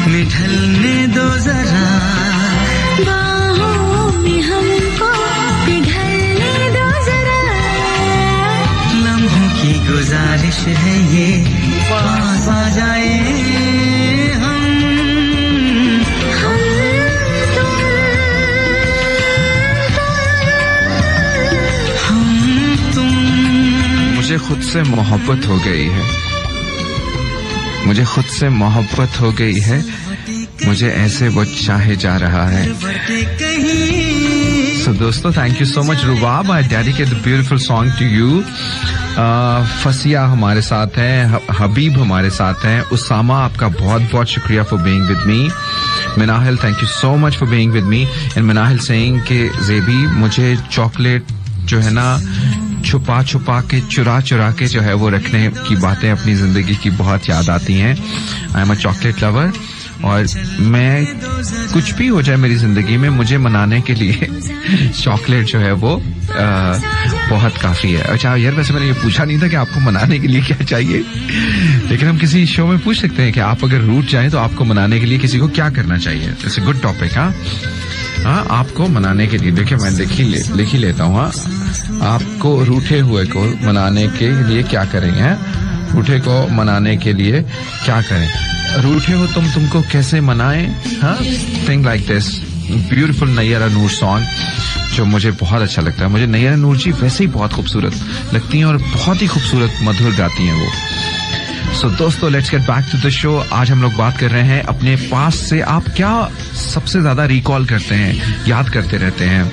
में ढलने दो जरा बाहों में हमको पिघलने दो जरा लम्हों की गुजारिश है ये पास आ जाए मुझे खुद से मोहब्बत हो गई है मुझे खुद से मोहब्बत हो गई है मुझे ऐसे वो चाहे जा रहा है सो दोस्तों thank you so much Rubab I dedicate the beautiful song to you Fasiya हमारे साथ हैं हबीब हमारे साथ हैं उसामा आपका बहुत बहुत शुक्रिया for being with me Minahil thank you so much for being with me and Minahil saying कि जेबी मुझे चॉकलेट जो है ना छुपा छुपा के चुरा चुरा के जो है वो रखने की बातें अपनी जिंदगी की बहुत याद आती हैं I am a chocolate lover और मैं कुछ भी हो जाए मेरी जिंदगी में मुझे मनाने के लिए चॉकलेट जो है वो बहुत काफी है अच्छा यार वैसे मैंने ये पूछा नहीं था कि आपको मनाने के लिए क्या चाहिए लेकिन हम किसी शो में पूछ सकते हैं कि आप अगर रूठ जाएं तो आपको मनाने के लिए किसी को क्या करना चाहिए इट्स अ गुड टॉपिक हाँ आपको मनाने के लिए देखिए मैं लिख ही लेता हूँ आपको रूठे हुए को मनाने के लिए क्या करेंगे रूठे को मनाने के लिए क्या करें रूठे हो तुमको कैसे मनाएं हाँ thing like this beautiful Nayyara Noor song जो मुझे बहुत अच्छा लगता है मुझे नैयरा नूर जी वैसे ही बहुत खूबसूरत लगती हैं और बहुत ही खूबसूरत मधुर गाती हैं वो सो दोस्तों let's get back to the show आज हम लोग बात कर रहे हैं अपने पास से आप क्या सबसे ज्यादा रिकॉल करते हैं याद करते रहते हैं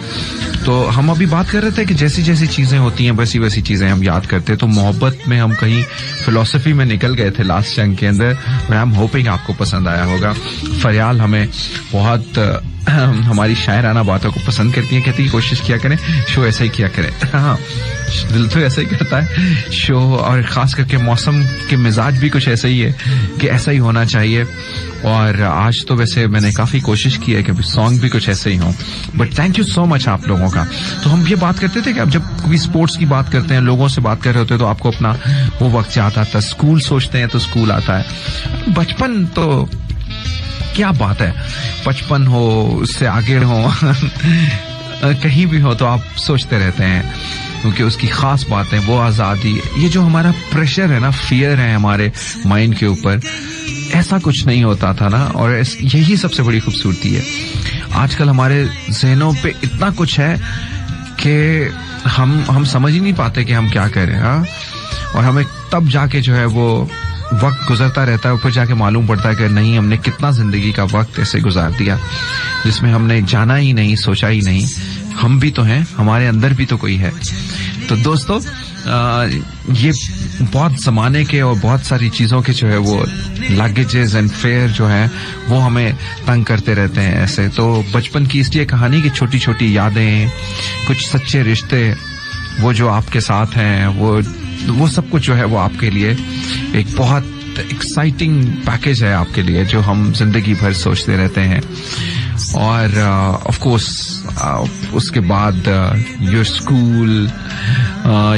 तो हम अभी बात कर रहे थे कि जैसी जैसी चीजें होती हैं वैसी वैसी चीजें हम याद करते हैं तो मोहब्बत में हम कहीं फिलोसफी में निकल गए थे लास्ट चंक के अंदर आई एम होपिंग आपको पसंद आया होगा फरियाल हमें बहुत हमारी शायराना बातों को पसंद करती है कहती है कोशिश किया करें शो ऐसा ही किया करें हाँ दिल तो ऐसा ही करता है शो और खास करके मौसम के मिजाज भी कुछ ऐसा ही है कि ऐसा ही होना चाहिए और आज तो वैसे मैंने काफी कोशिश की है कि सॉन्ग भी कुछ ऐसे ही हो but thank you so much आप लोगों का तो हम ये बात करते थे कि अब जब कभी स्पोर्ट्स की बात करते हैं लोगों से बात कर रहे होते हैं तो आपको अपना वो वक्त याद आता है स्कूल सोचते हैं तो स्कूल आता है बचपन तो क्या बात है बचपन हो उससे आगे हो कहीं भी हो तो आप सोचते रहते हैं क्योंकि उसकी खास बात है वो आजादी ये जो हमारा प्रेशर है ना फियर है हमारे माइंड के ऊपर ऐसा कुछ नहीं होता था ना और यही सबसे बड़ी खूबसूरती है आजकल हमारे जहनों पे इतना कुछ है कि हम समझ ही नहीं पाते कि हम क्या करें हाँ और हमें तब जाके जो है वो वक्त गुजरता रहता है और फिर जाके मालूम पड़ता है कि नहीं हमने कितना जिंदगी का वक्त ऐसे गुजार दिया जिसमें हमने जाना ही नहीं सोचा ही नहीं हम भी तो हैं हमारे अंदर भी तो कोई है तो दोस्तों ये बहुत जमाने के और बहुत सारी चीजों के जो है वो लगेजेस एंड फेयर जो है वो हमें तंग करते रहते हैं ऐसे तो बचपन की इसलिए कहानी की छोटी छोटी यादें कुछ सच्चे रिश्ते वो जो आपके साथ हैं वो सब कुछ जो है वो आपके लिए एक बहुत एक्साइटिंग पैकेज है आपके लिए जो हम जिंदगी भर सोचते रहते हैं और ऑफ कोर्स उसके बाद your school,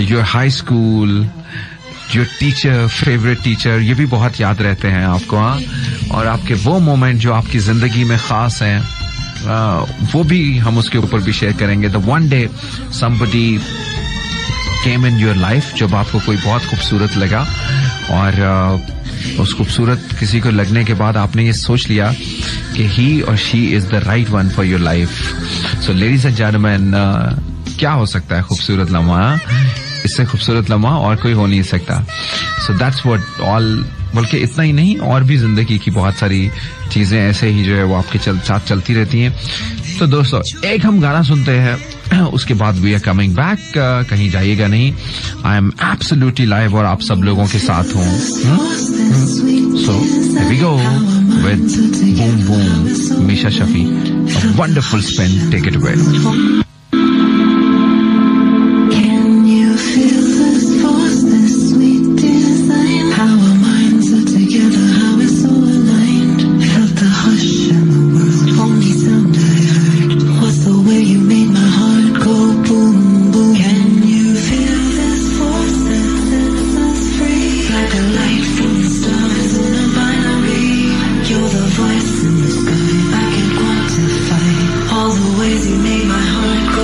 your high school, your teacher, favourite teacher, ये भी बहुत याद रहते हैं आपको. हाँ, और आपके वो मोमेंट जो आपकी जिंदगी में खास हैं, वो भी हम उसके ऊपर भी शेयर करेंगे. The one day somebody came in your life, जब आपको कोई बहुत खूबसूरत लगा और उस खूबसूरत किसी को लगने के बाद आपने ये सोच लिया कि he or she is the right one for your life. So ladies and gentlemen, क्या हो सकता है खूबसूरत लम्हा? इससे खूबसूरत लम्हा और कोई हो नहीं सकता. So that's what all, बल्कि इतना ही नहीं, और भी जिंदगी की बहुत सारी चीजें ऐसे ही जो है वो आपके साथ चलती रहती हैं. तो दोस्तों एक हम गाना सुनते हैं, उसके बाद वी आर कमिंग बैक. कहीं जाइएगा नहीं, आई एम एब्सोल्युटली लाइव और आप सब लोगों के साथ हूँ. So here we go with boom boom, Misha Shafi, a wonderful spin, take it away. All the ways you made my heart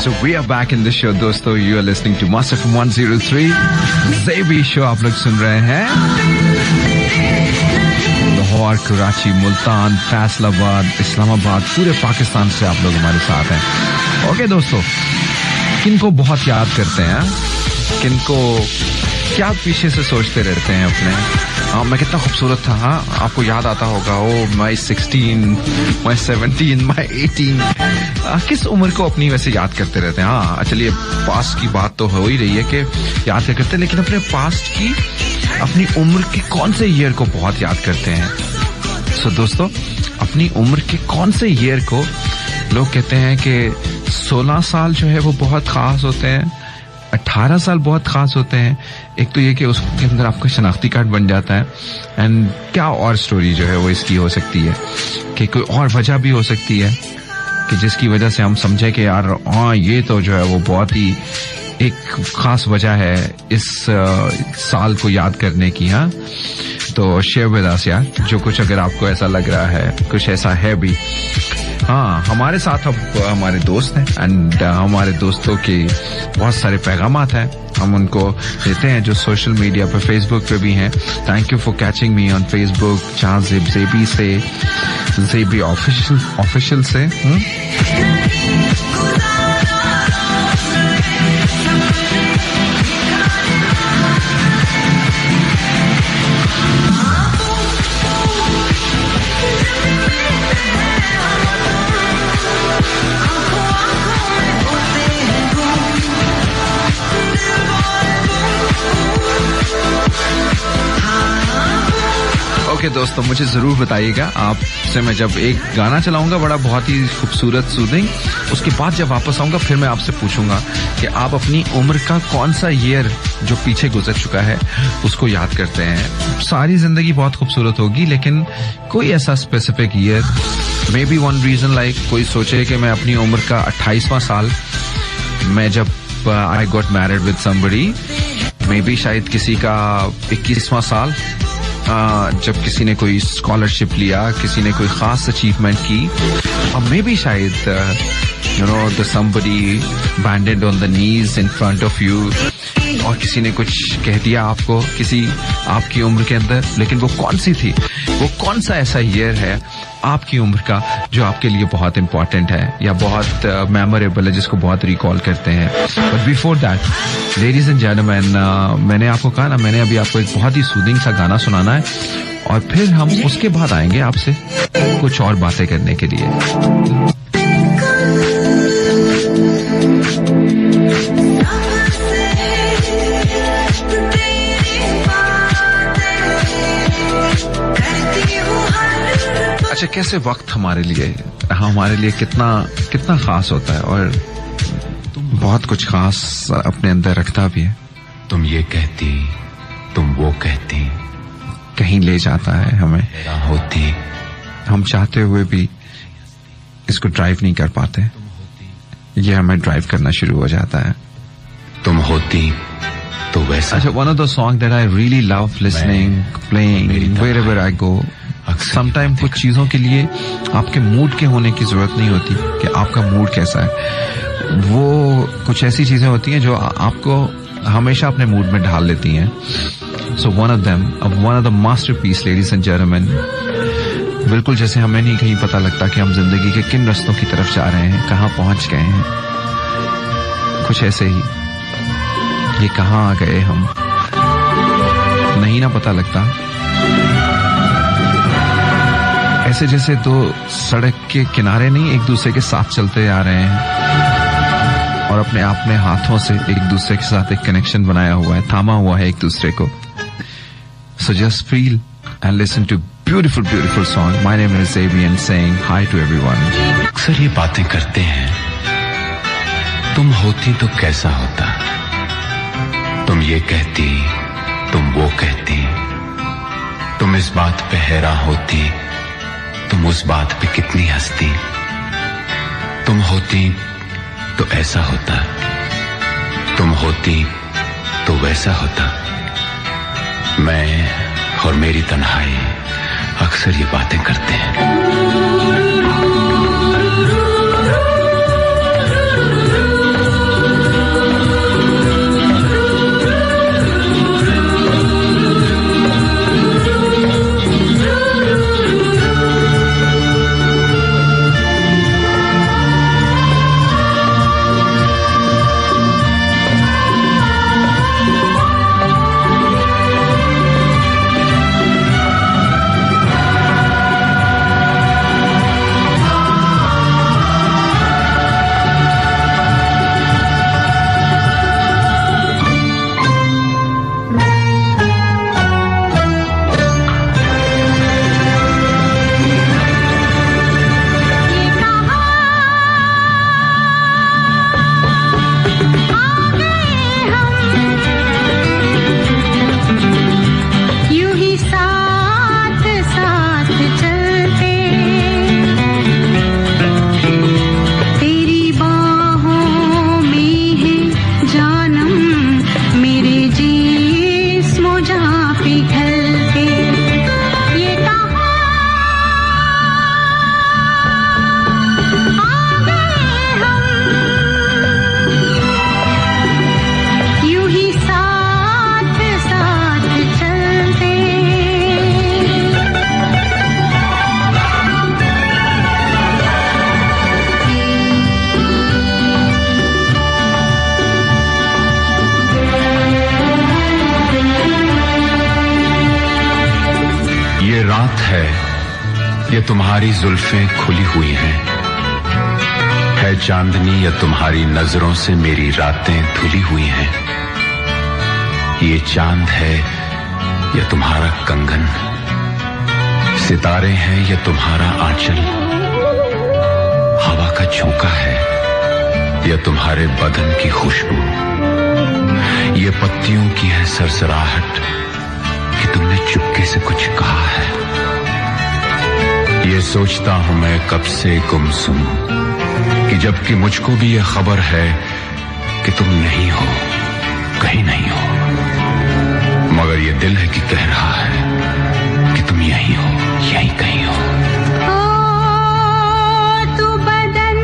So we are back in the show, दोस्तों. You are listening to Master from 103 ZB show. आप लोग सुन रहे हैं लाहौर, कराची, मुल्तान, फैसलाबाद, इस्लामाबाद, पूरे पाकिस्तान से आप लोग हमारे साथ हैं. ओके दोस्तों, किनको बहुत याद करते हैं, किनको क्या पीछे से सोचते रहते हैं अपने, मैं कितना खूबसूरत था. हाँ, आपको याद आता होगा, ओ माई 16, माई 17, माई 18. किस उम्र को अपनी वैसे याद करते रहते हैं. हाँ चलिए, पास्ट की बात तो हो ही रही है कि याद करते हैं, लेकिन अपने पास्ट की, अपनी उम्र के कौन से ईयर को बहुत याद करते हैं. सो दोस्तों, अपनी उम्र के कौन से ईयर को लोग कहते हैं कि 16 साल जो है वो बहुत खास होते हैं, 18 साल बहुत खास होते हैं. एक तो ये कि उसके अंदर आपका शनाख्ती कार्ड बन जाता है. एंड क्या और स्टोरी जो है वो इसकी हो सकती है कि कोई और वजह भी हो सकती है कि जिसकी वजह से हम समझे कि यार हाँ ये तो जो है वो बहुत ही एक खास वजह है इस साल को याद करने की. हाँ, तो शेयर विद अस यार, जो कुछ अगर आपको ऐसा लग रहा है, कुछ ऐसा है भी. हाँ, हमारे साथ अब हमारे दोस्त हैं एंड हमारे दोस्तों के बहुत सारे पैगामात हैं, हम उनको देते हैं जो सोशल मीडिया पे, फेसबुक पे भी हैं. Thank you for catching me on Facebook, जहाँ जेबी से, जेबी ऑफिशियल से. ओके दोस्तों, मुझे जरूर बताइएगा. आपसे मैं जब एक गाना चलाऊंगा बड़ा बहुत ही खूबसूरत, सूदिंग, उसके बाद जब वापस आऊंगा फिर मैं आपसे पूछूंगा कि आप अपनी उम्र का कौन सा ईयर जो पीछे गुजर चुका है उसको याद करते हैं. सारी जिंदगी बहुत खूबसूरत होगी, लेकिन कोई ऐसा specific year, maybe one reason, like कोई सोचे कि मैं अपनी उम्र का 28वां साल, मैं जब I got married with somebody, may be शायद किसी का 21वां साल, जब किसी ने कोई स्कॉलरशिप लिया, किसी ने कोई खास अचीवमेंट की, और मे बी शायद you know the somebody banded on the knees in front of you, और किसी ने कुछ कह दिया आपको किसी आपकी उम्र के अंदर, लेकिन वो कौन सी थी, वो कौन सा ऐसा ईयर है आपकी उम्र का जो आपके लिए बहुत इंपॉर्टेंट है या बहुत मेमोरेबल है, जिसको बहुत रिकॉल करते हैं. But before that, ladies and gentleman, मैंने आपको कहा ना, मैंने अभी आपको एक बहुत ही सूदिंग सा गाना सुनाना है, और फिर हम उसके बाद आएंगे आपसे कुछ और बातें करने के लिए. अच्छा, कैसे वक्त हमारे लिए कितना खास होता है, और बहुत कुछ खास अपने अंदर रखता भी है. तुम ये कहती, तुम वो कहती, कहीं ले जाता है हमें, होती, हम चाहते हुए भी इसको ड्राइव नहीं कर पाते, ये हमें ड्राइव करना शुरू हो जाता है. तुम होती तो वैसा. अच्छा, one of the songs that I really love listening, playing wherever I go. Sometime कुछ चीजों के लिए आपके मूड के होने की जरूरत नहीं होती कि आपका मूड कैसा है, वो कुछ ऐसी चीजें होती हैं जो आपको हमेशा अपने मूड में ढाल लेती हैं. So one of the masterpiece, ladies and gentleman, बिल्कुल जैसे हमें नहीं कहीं पता लगता कि हम जिंदगी के किन रास्तों की तरफ जा रहे हैं, कहाँ पहुंच गए हैं, कुछ ऐसे ही ये कहाँ आ गए हम, नहीं ना पता लगता. ऐसे जैसे दो सड़क के किनारे नहीं एक दूसरे के साथ चलते आ रहे हैं और अपने आप में हाथों से एक दूसरे के साथ एक कनेक्शन बनाया हुआ है, थामा हुआ है एक दूसरे को. So just feel and listen to beautiful song. My name is Xavier and saying hi to everyone. अक्सर ये बातें करते हैं तुम होती तो कैसा होता, तुम ये कहती, तुम वो कहती, तुम इस बात पे हैरान होती, तुम उस बात पे कितनी हंसती। तुम होती तो ऐसा होता, तुम होती तो वैसा होता। मैं और मेरी तन्हाई अक्सर ये बातें करते हैं। ये तुम्हारी जुल्फें खुली हुई हैं, है चांदनी या तुम्हारी नजरों से मेरी रातें धुली हुई हैं। ये चांद है या तुम्हारा कंगन, सितारे हैं या तुम्हारा आंचल, हवा का झोंका है या तुम्हारे बदन की खुशबू, ये पत्तियों की है सरसराहट कि तुमने चुपके से कुछ कहा है। ये सोचता हूं मैं कब से गुमसुम कि जबकि मुझको भी ये खबर है कि तुम नहीं हो, कहीं नहीं हो, मगर ये दिल है कि कह रहा है कि तुम यहीं हो, यहीं कहीं हो। तू बदन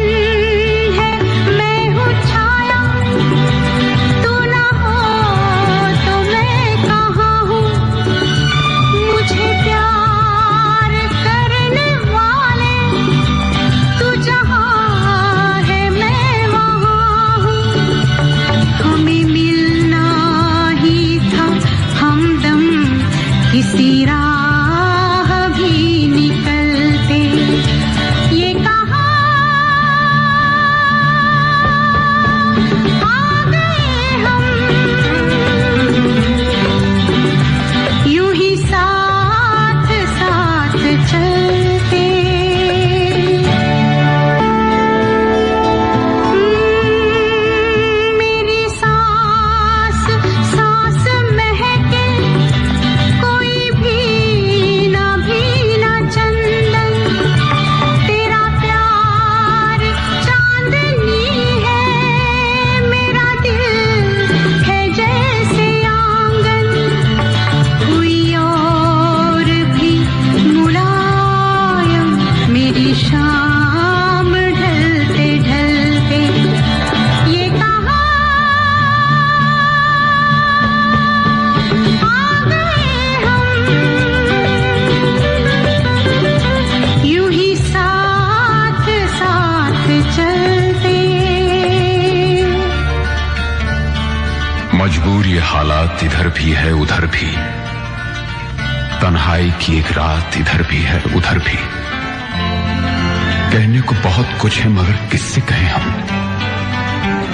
है, मैं हूँ छाया, तू ना हो तो मैं कहाँ हूँ। मुझे प्यार करने वाले तू जहाँ है मैं वहाँ हूँ। हमें मिलना ही था हमदम किसी राह भी निकलते, ये कहाँ आ गए हम, यूं ही साथ साथ चलते। मेरी सांस सांस महके, कोई भी ना चंदन, तेरा प्यार चांदनी है, मेरा दिल है जैसे आंगन। कोई और भी मुलायम, मेरी शाम ढलते ढलते, ये कहाँ आ गए हम, यूं ही साथ साथ चलते। मजबूर ये हालात इधर भी है उधर भी, तन्हाई की एक रात इधर भी है उधर भी। कहने को बहुत कुछ है मगर किससे कहें हम,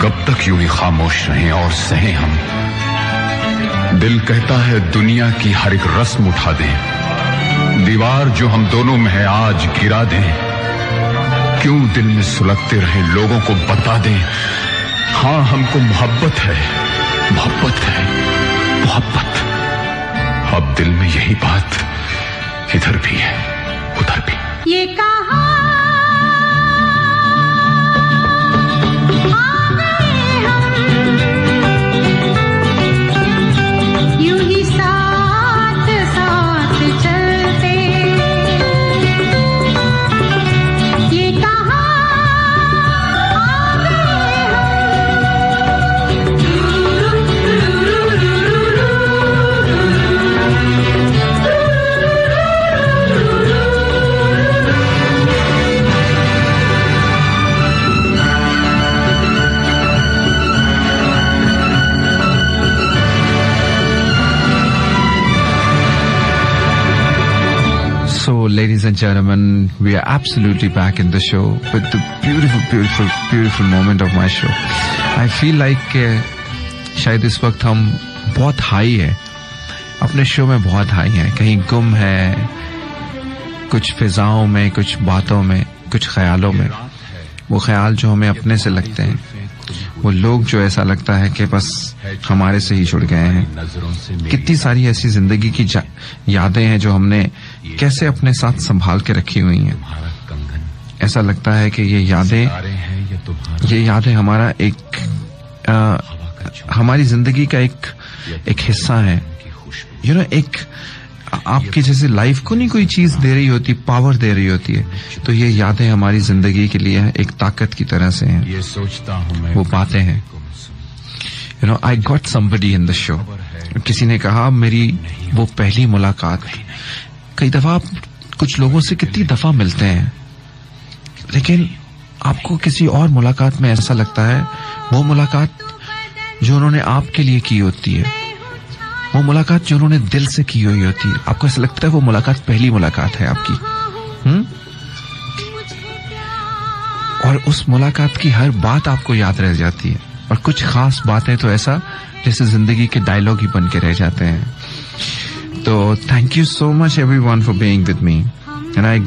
कब तक यूं ही खामोश रहें और सहें हम। दिल कहता है दुनिया की हर एक रस्म उठा दें, दीवार जो हम दोनों में है आज गिरा दें। क्यों दिल में सुलगते रहे लोगों को बता दें, हाँ, हमको मोहब्बत है, मोहब्बत है, मोहब्बत। अब दिल में यही बात इधर भी है, उधर भी। ये कहा So, ladies and gentlemen, we are absolutely back in the show with the beautiful, beautiful, beautiful moment of my show. I feel like शायद इस वक्त हम बहुत हाई है, अपने शो में बहुत हाई हैं, कहीं गुम है, कुछ फिजाओं में, कुछ बातों में, कुछ ख्यालों में। वो ख्याल जो हमें अपने से लगते हैं, वो लोग जो ऐसा लगता है कि बस हमारे से ही जुड़ गए हैं। कितनी सारी ऐसी जिंदगी की यादें हैं जो हमने कैसे अपने साथ संभाल के रखी हुई हैं। ऐसा लगता है कि ये यादें हमारा हमारी जिंदगी का एक हिस्सा है। यू नो, एक आपकी जैसे लाइफ को नहीं कोई चीज दे रही होती, पावर दे रही होती है, तो ये यादें हमारी जिंदगी के लिए एक ताकत की तरह से हैं। ये सोचता हूं मैं, वो बातें हैं। You know, I got somebody in the show. किसी ने कहा मेरी वो पहली मुलाकात। कई दफा आप कुछ लोगों से कितनी दफा मिलते हैं, लेकिन आपको किसी और मुलाकात में ऐसा लगता है वो मुलाकात जो उन्होंने आपके लिए की होती है, वो मुलाकात जो उन्होंने दिल से की हुई होती है, आपको ऐसा लगता है वो मुलाकात पहली मुलाकात है आपकी। और उस मुलाकात की हर बात आपको याद रह जाती है, और कुछ खास बातें तो ऐसा जैसे जिंदगी के डायलॉग ही बन के रह जाते हैं। तो thank you so much everyone for being with me, and I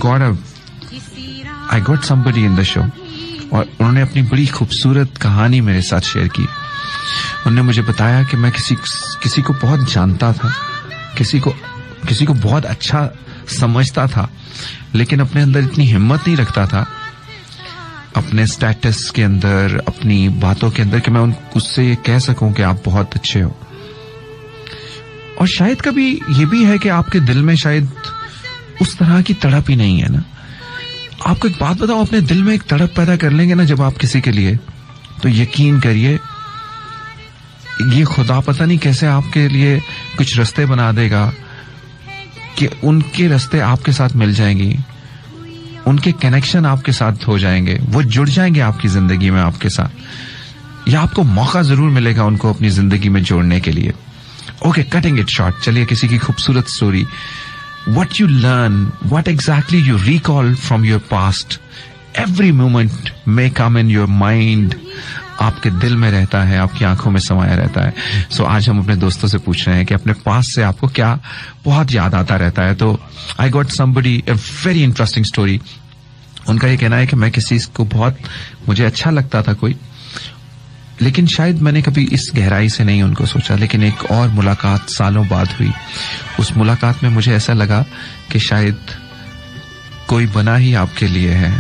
got somebody in the show. और उन्होंने अपनी बड़ी खूबसूरत कहानी मेरे साथ शेयर की। उन्होंने मुझे बताया कि मैं किसी को बहुत जानता था, किसी को बहुत अच्छा समझता था, लेकिन अपने अंदर इतनी हिम्मत नहीं रखता था, अपने स्टेटस के अंदर, अपनी बातों के अंदर, कि मैं उससे ये कह सकूं कि आप बहुत अच्छे हो। और शायद कभी ये भी है कि आपके दिल में शायद उस तरह की तड़प ही नहीं है ना। आपको एक बात बताओ, अपने दिल में एक तड़प पैदा कर लेंगे ना जब आप किसी के लिए, तो यकीन करिए ये खुदा पता नहीं कैसे आपके लिए कुछ रास्ते बना देगा कि उनके रास्ते आपके साथ मिल जाएंगी, उनके कनेक्शन आपके साथ हो जाएंगे, वो जुड़ जाएंगे आपकी जिंदगी में आपके साथ, या आपको मौका जरूर मिलेगा उनको अपनी जिंदगी में जोड़ने के लिए। ओके, कटिंग इट शॉर्ट, चलिए किसी की खूबसूरत story. What you learn, what exactly you recall from your past, every moment may come in your mind, आपके दिल में रहता है, आपकी आंखों में समाया रहता है। सो आज हम अपने दोस्तों से पूछ रहे हैं कि अपने पास से आपको क्या बहुत याद आता रहता है। तो I got somebody a very interesting story. उनका ये कहना है कि मैं किसी को बहुत मुझे अच्छा लगता था कोई, लेकिन शायद मैंने कभी इस गहराई से नहीं उनको सोचा, लेकिन एक और मुलाकात सालों बाद हुई। उस मुलाकात में मुझे ऐसा लगा कि शायद कोई बना ही आपके लिए है।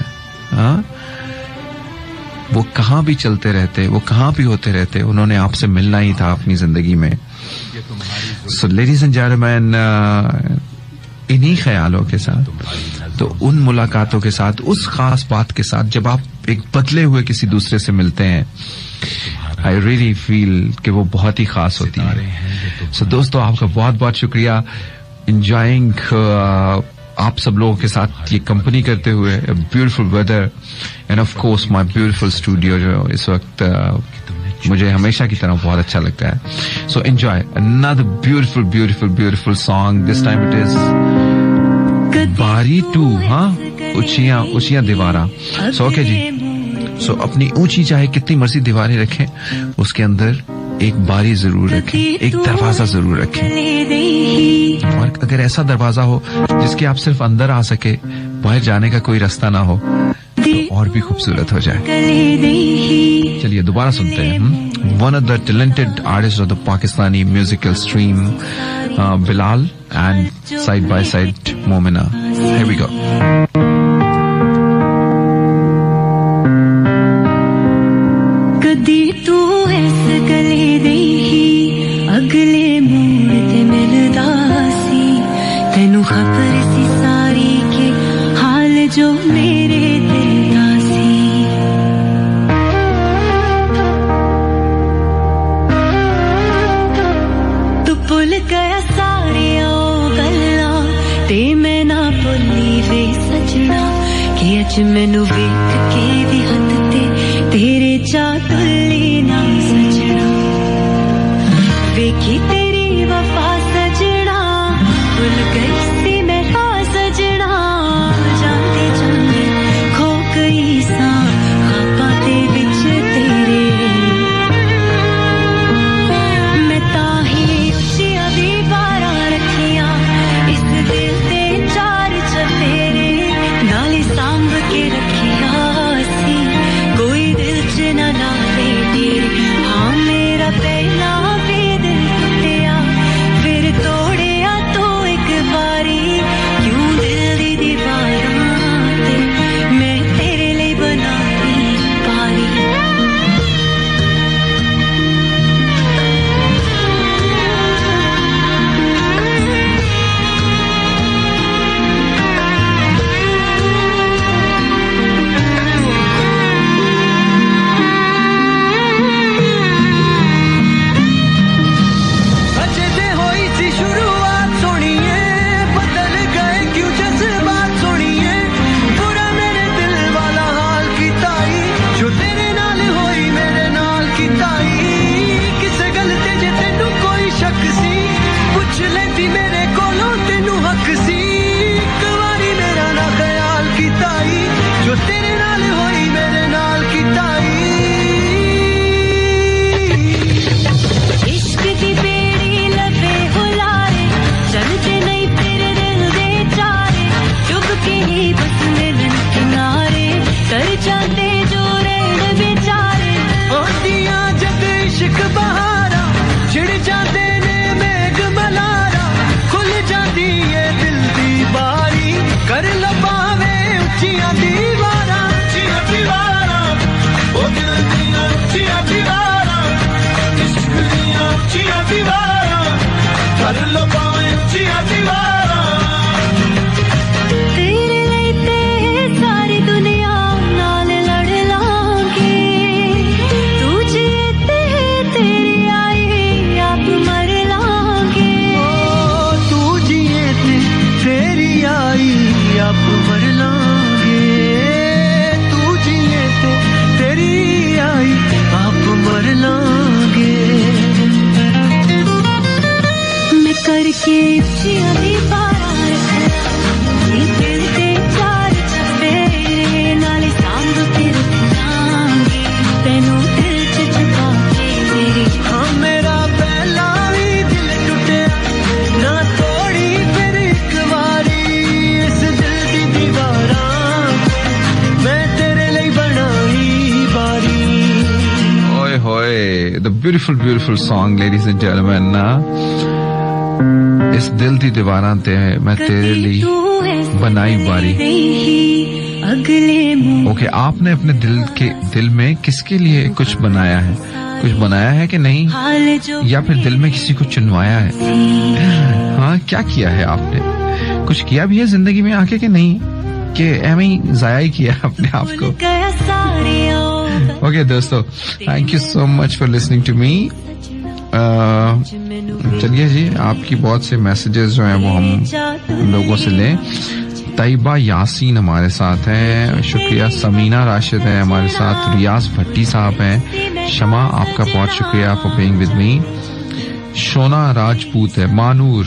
हाँ, वो कहाँ भी चलते रहते, वो कहाँ भी होते रहते, उन्होंने आपसे मिलना ही था अपनी जिंदगी में। सो लेडीज एंड जेंटलमैन, इन्हीं ख्यालों के साथ, तो उन मुलाकातों के साथ, उस खास बात के साथ, जब आप एक बदले हुए किसी दूसरे से मिलते हैं, आई रियली फील कि वो बहुत ही खास होती है। सो दोस्तों, आपका बहुत बहुत शुक्रिया एंजॉयिंग आप सब लोगों के साथ ये कंपनी करते हुए। Beautiful weather and of course my beautiful studio जो इस वक्त मुझे हमेशा की तरह बहुत अच्छा लगता है। So enjoy another beautiful beautiful beautiful song. This time it is बारी 2, हाँ, ऊंचियां दीवारा। सो ओके जी, सो अपनी ऊंची चाहे कितनी मर्जी दीवारें रखें, उसके अंदर एक बारी जरूर रखें, एक दरवाजा जरूर रखें। और अगर ऐसा दरवाजा हो जिसके आप सिर्फ अंदर आ सके, बाहर जाने का कोई रास्ता ना हो, तो और भी खूबसूरत हो जाए। गले दे ही चलिए दोबारा सुनते हैं। One of the talented artist of the Pakistani musical stream, Bilal and side by side Momina. Here we go. कदी तू इस गले दे ही अगले मोड़ ते मिलदा सी, तेनू खबर सी सारी के हाल जो मेरे दिल दा सी। तू भुल गया सारियां गल्लां ते मैं ना भुल्ली वे सजना, कि अज मैनू वेख के भी हद ते तेरे चातुली ना सजना। वेखी तेरी वफा सजना, भुल गई सी मैं सजना। जाते जाते खो गई सा खाबा दे विच तेरे, मैं ताही उच्चियां दीवारां रखियां इस दिल ते चार चफेरे, नाले सांभ के रखिया सी कोई दिल च ना लावे तेरे। हाँ मेरा पहला भी दिल टूटिया फिर तोड़िया तो एक बारी, क्यों दिल दी दीवारां ते मैं तेरे लिए बनाई पारी। अजे ते होई सी शुरुआत सोनिए, बदल गए क्यों जज्बात सोनिए। पूरा मेरे दिल वाला हाल कीताई, जो तेरे नाल होई मेरे नाल कीताई। किसे गल ते जे तेनू कोई शक सी, पुछ लेंदी मेरे कोलों तेनू हक सी। एक वारी मेरा ना ख्याल कीताई, जो तेरे नाल होई मेरे नाल कीताई। इश्क दी बेड़ी लबे हुलारे, चलते नहीं फिर दिल दे चारे, चुभ के ही बस मिलन किनारे, कर जाते जो रेड़ बेचारे। होंदियां जद इश्क बहारा, छिड़ जाते ने मेघ मलारा, खुल जाती है दिल दी बारी, कर लबावे उच्चियां दीवारां। उच्चियां दीवारां, ओ दिल दियां उच्चियां दीवारां, इश्क दियां उच्चियां दीवारां, कर लबावे उच्चियां दीवारां। तेरे लिए ते सारी दुनिया नाल लड़ लांगे, तू जीते तेरी आई आप मर लांगे। ओ तू जिए ते तेरी आई आप मर लांगे। तू जिए ते तेरी आई आप मर लांगे। मैं करके उच्चियां दीवारां रखना, ये दिल दे चार चफेरे, नाले सांभ के रखनांगे तैनू दिल च छुपा के तेरे। हाँ मेरा पहला भी दिल टूटिया, ना तोड़ी फिर एक बारी। इस दिल दी दीवारां मैं तेरे लिए बनाई बारी। ओए होए, the beautiful song ladies and gentleman. इस दिल दी दीवारां ते मैं तेरे लिए बनाई बारी। अगले मोड़ ओके, आपने अपने दिल में किसके लिए कुछ बनाया है? कुछ बनाया है कि नहीं, हाल जो या फिर दिल में किसी को चुनवाया है? हाँ, क्या किया है आपने? कुछ किया भी है जिंदगी में आके कि नहीं, कि एवं ही जाया ही किया अपने आप को? गया सारियां ओके दोस्तों, thank you so much for listening to me. चलिए जी, आपकी बहुत से मैसेजेस जो हैं वो हम लोगों से लें। तैयबा यासीन हमारे साथ हैं, शुक्रिया। समीना राशिद है हमारे साथ, रियाज भट्टी साहब हैं, शमा आपका बहुत शुक्रिया for being with me. Shona Rajput है, मानूर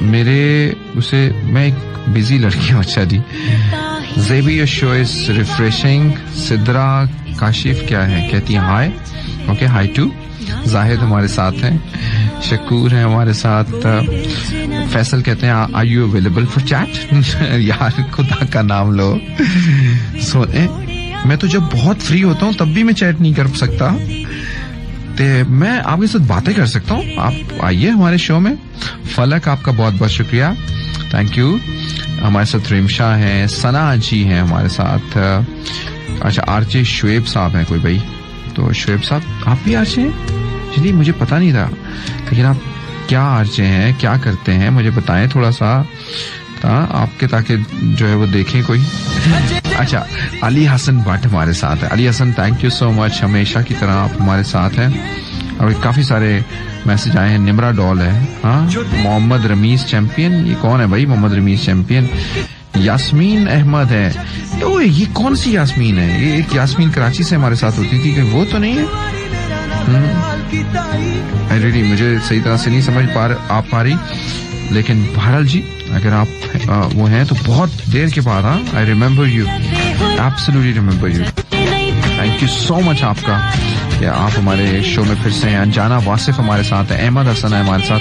मैं एक बिजी लड़की हूँ। अच्छा जी, JB your show is refreshing. Sidra Kashif क्या है, कहती है hi. Okay, hi too. Zahid हमारे साथ हैं, शकूर है हमारे साथ, फैसल कहते हैं are you available for chat? यार खुदा का नाम लो। मैं तो जब बहुत फ्री होता हूँ तब भी मैं चैट नहीं कर सकता, ते मैं आपके साथ बातें कर सकता हूँ। आप आइए हमारे शो में। फलक आपका बहुत बहुत शुक्रिया, थैंक यू। हमारे साथ रिमशा है, सना जी हैं हमारे साथ। अच्छा आरजे शुएब साहब हैं कोई भाई, तो शुएब साहब आप भी आरजे हैं? चलिए मुझे पता नहीं था, लेकिन आप क्या आरजे हैं, क्या करते हैं मुझे बताएं थोड़ा सा आपके, ताकि जो है वो देखें कोई। अच्छा अली हसन भट्ट हमारे साथ है। Ali Hasan thank you so much, हमेशा की तरह आप हमारे साथ हैं। और काफी सारे मैसेज आए हैं। निमरा डॉल है, हाँ। मोहम्मद रमीज चैंपियन, ये कौन है भाई मोहम्मद रमीज चैंपियन? यास्मीन अहमद है, तो ये कौन सी यास्मीन है? ये एक यास्मीन कराची से हमारे साथ होती थी, कि वो तो नहीं है? रियली मुझे सही तरह से नहीं समझ आ पा रही, लेकिन बहरहाल जी अगर आप वो हैं तो बहुत देर के बाद, हाँ। I remember you, absolutely remember you. Thank you so much आपका कि आप हमारे शो में फिर से हैं। अनजाना वासिफ हमारे साथ है, अहमद हसन है हमारे साथ,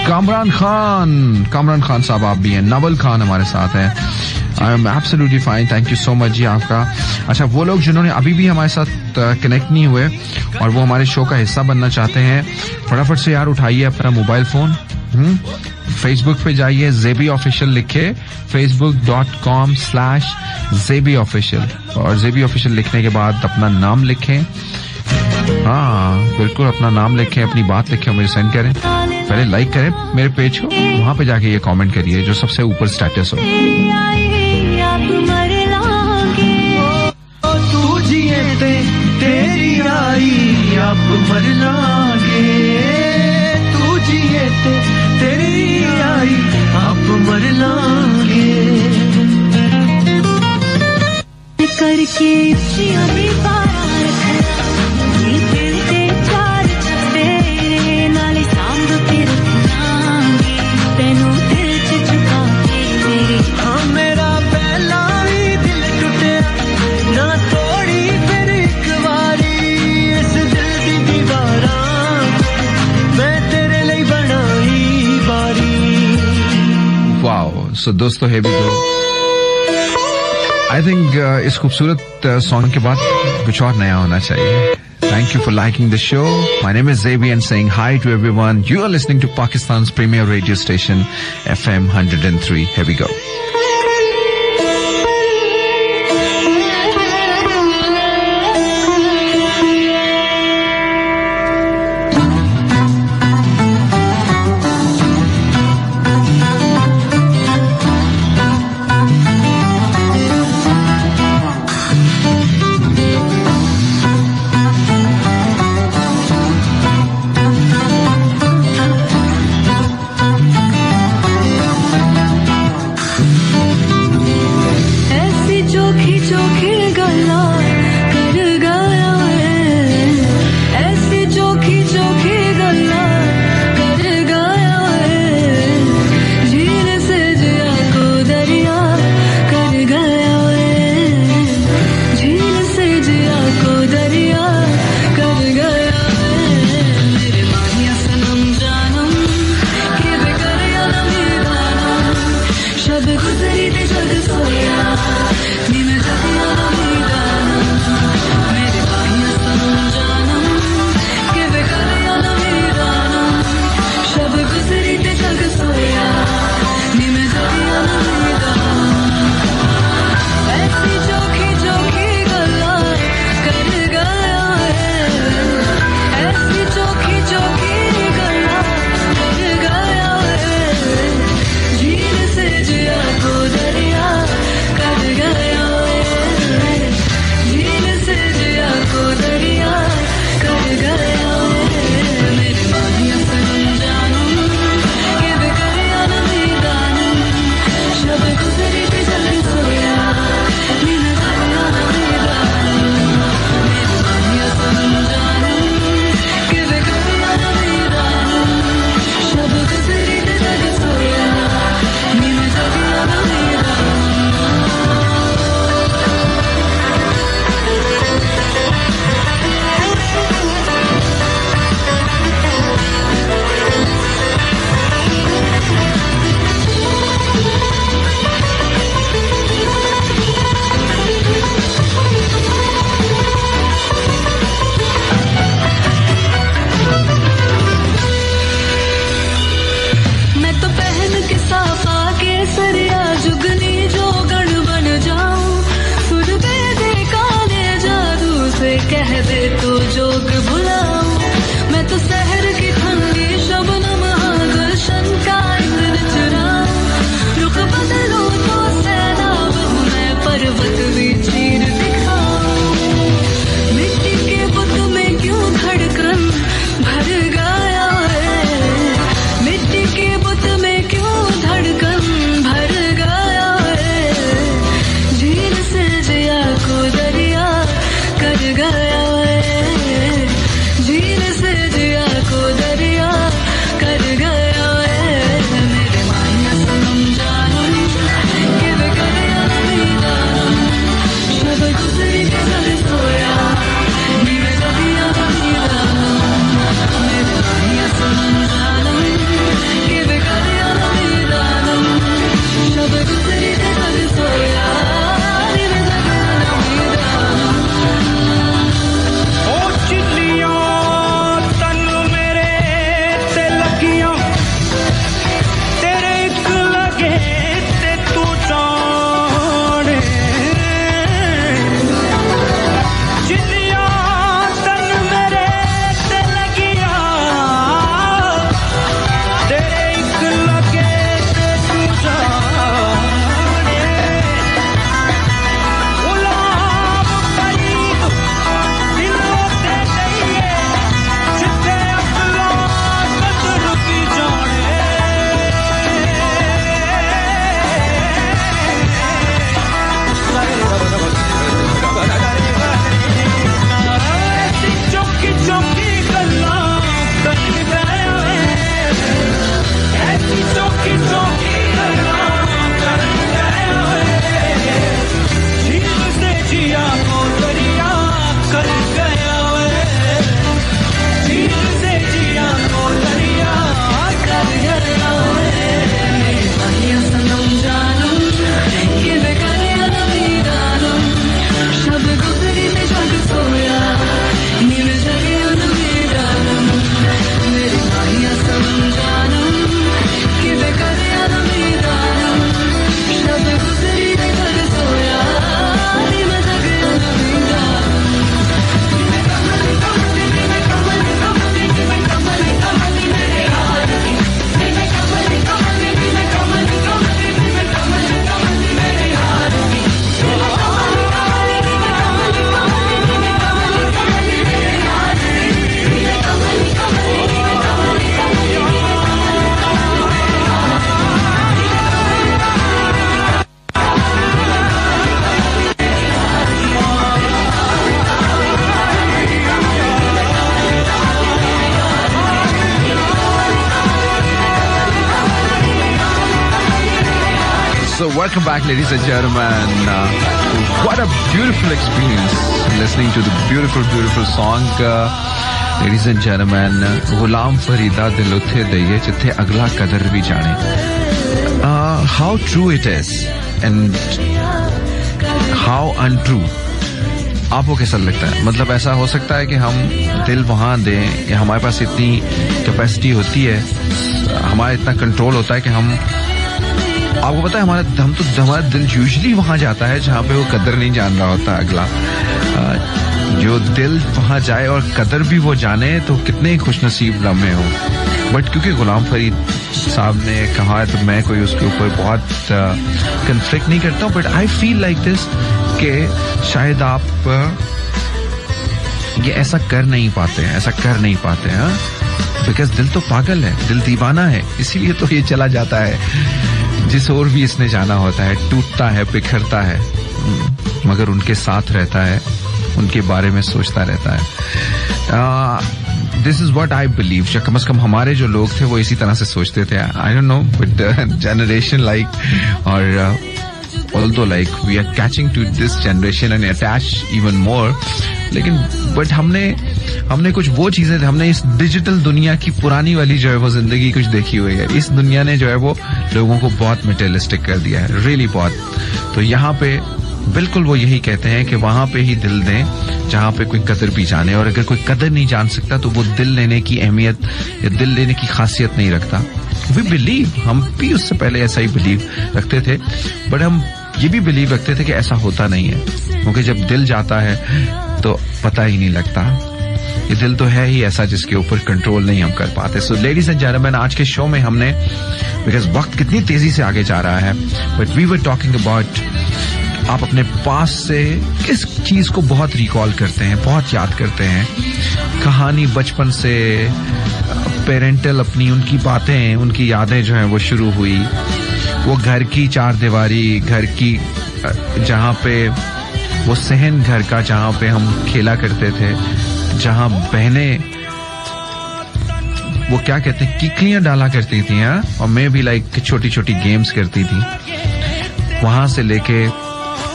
कामरान खान साहब आप भी हैं, नवल खान हमारे साथ हैं। I am absolutely fine, thank you so much जी आपका। अच्छा वो लोग जिन्होंने अभी भी हमारे साथ कनेक्ट नहीं हुए और वो हमारे शो का हिस्सा बनना चाहते हैं, फटाफट से यार उठाइए अपना मोबाइल फोन, फेसबुक पे जाइए, जेबी ऑफिशियल लिखे, facebook.com/जेबी ऑफिशियल, और जेबी ऑफिशियल लिखने के बाद अपना नाम लिखें। हाँ बिल्कुल अपना नाम लिखें, अपनी बात लिखें, मुझे सेंड करें। पहले लाइक करें मेरे पेज को, वहां पे जाके ये कमेंट करिए जो सबसे ऊपर स्टेटस हो। तू जिए तेरी आई आप मर लागे, तू जिए तेरी आई आप मर लागे। करके उचियां दी बारां रखना, ये दिल ते चार चफेरे नाले सांभ के रखांगे, तेनू दिल च झुका के मेरे। हाँ मेरा पहला ही दिल टूटे ना तोड़ी फिर एक बारी, इस दिल दी दीवारां मैं तेरे लिए बनाई बारी। वाओ, सो दोस्तों है भी दो। आई थिंक इस खूबसूरत सॉन्ग के बाद कुछ और नया होना चाहिए। Thank you for liking the show. My name is Zebi and saying hi to everyone. You are listening to Pakistan's premier radio station, FM 103. Here we go. So welcome back, ladies and gentlemen. What a beautiful experience listening to the beautiful, beautiful song. Ladies and gentlemen, Ghulam Farida dil uthe deiye jithe agla qadar bhi jaane. How true it is and how untrue. आपको कैसा लगता है? मतलब ऐसा हो सकता है कि हम दिल वहां दें या हमारे पास इतनी कैपेसिटी होती है, हमारा इतना कंट्रोल होता है कि हम, आपको पता है हमारा दिल यूजुअली वहां जाता है जहां पे वो कदर नहीं जान रहा होता अगला। जो दिल वहां जाए और कदर भी वो जाने तो कितने खुशनसीब लम्हे हो। बट क्योंकि गुलाम फरीद साहब ने कहा है तो मैं कोई उसके ऊपर बहुत कंफ्लिक्ट नहीं करता हूँ, but I feel like this कि शायद आप ये ऐसा कर नहीं पाते हैं, बिकॉज दिल तो पागल है, दिल दीवाना है, इसीलिए तो ये चला जाता है जिस ओर भी इसने जाना होता है, टूटता है, बिखरता है, मगर उनके साथ रहता है, उनके बारे में सोचता रहता है। This is what I believe. कम से कम हमारे जो लोग थे वो इसी तरह से सोचते थे। I don't know but generation like और although like we are catching to this generation and attach even more, लेकिन बट हमने कुछ वो चीजें, हमने इस डिजिटल दुनिया की पुरानी वाली जो है वो जिंदगी कुछ देखी हुई है। इस दुनिया ने जो है वो लोगों को बहुत मटेरियलिस्टिक कर दिया है, रियली बहुत। तो यहाँ पे बिल्कुल वो यही कहते हैं कि वहां पे ही दिल दें जहां पे कोई कदर भी जाने, और अगर कोई कदर नहीं जान सकता तो वो दिल लेने की अहमियत या दिल लेने की खासियत नहीं रखता। वी बिलीव, हम भी उससे पहले ऐसा ही बिलीव रखते थे, बट हम ये भी बिलीव रखते थे कि ऐसा होता नहीं है, क्योंकि जब दिल जाता है तो पता ही नहीं लगता। ये दिल तो है ही ऐसा जिसके ऊपर कंट्रोल नहीं हम कर पाते। सो लेडीज एंड जेंटलमैन, आज के शो में हमने, बिकॉज वक्त कितनी तेजी से आगे जा रहा है, but we were talking about आप अपने पास से किस चीज को बहुत रिकॉल करते हैं, बहुत याद करते हैं। कहानी बचपन से, पेरेंटल अपनी उनकी बातें, उनकी यादें जो हैं वो शुरू हुई, वो घर की चार दीवारी, घर की जहाँ पे वो सहन घर का जहाँ पे हम खेला करते थे, जहाँ बहनें वो क्या कहते हैं किकलियां डाला करती थी, हाँ, और मैं भी लाइक छोटी छोटी गेम्स करती थी, वहां से लेके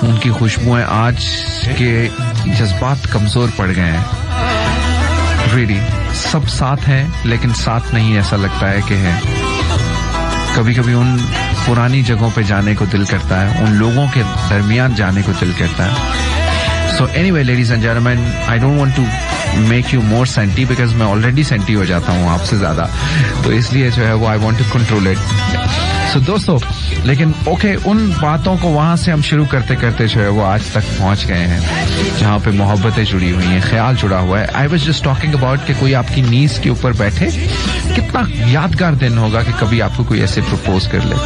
उनकी खुशबुएं आज के जज्बात कमजोर पड़ गए हैं। रियली सब साथ हैं लेकिन साथ नहीं ऐसा लगता है कि है। कभी कभी उन पुरानी जगहों पे जाने को दिल करता है, उन लोगों के दरमियान जाने को दिल करता है। So anyway ladies and gentleman, I don't want to make you more senti, because मैं ऑलरेडी सेंटी हो जाता हूँ आपसे ज्यादा, तो इसलिए जो है वो I want to control it. So दोस्तों, लेकिन ओके, उन बातों को वहां से हम शुरू करते करते जो है वो आज तक पहुंच गए हैं जहां पे मोहब्बतें जुड़ी हुई हैं, ख्याल जुड़ा हुआ है। I was just talking about कि कोई आपकी नीज के ऊपर बैठे, कितना यादगार दिन होगा कि कभी आपको कोई ऐसे प्रपोज कर ले।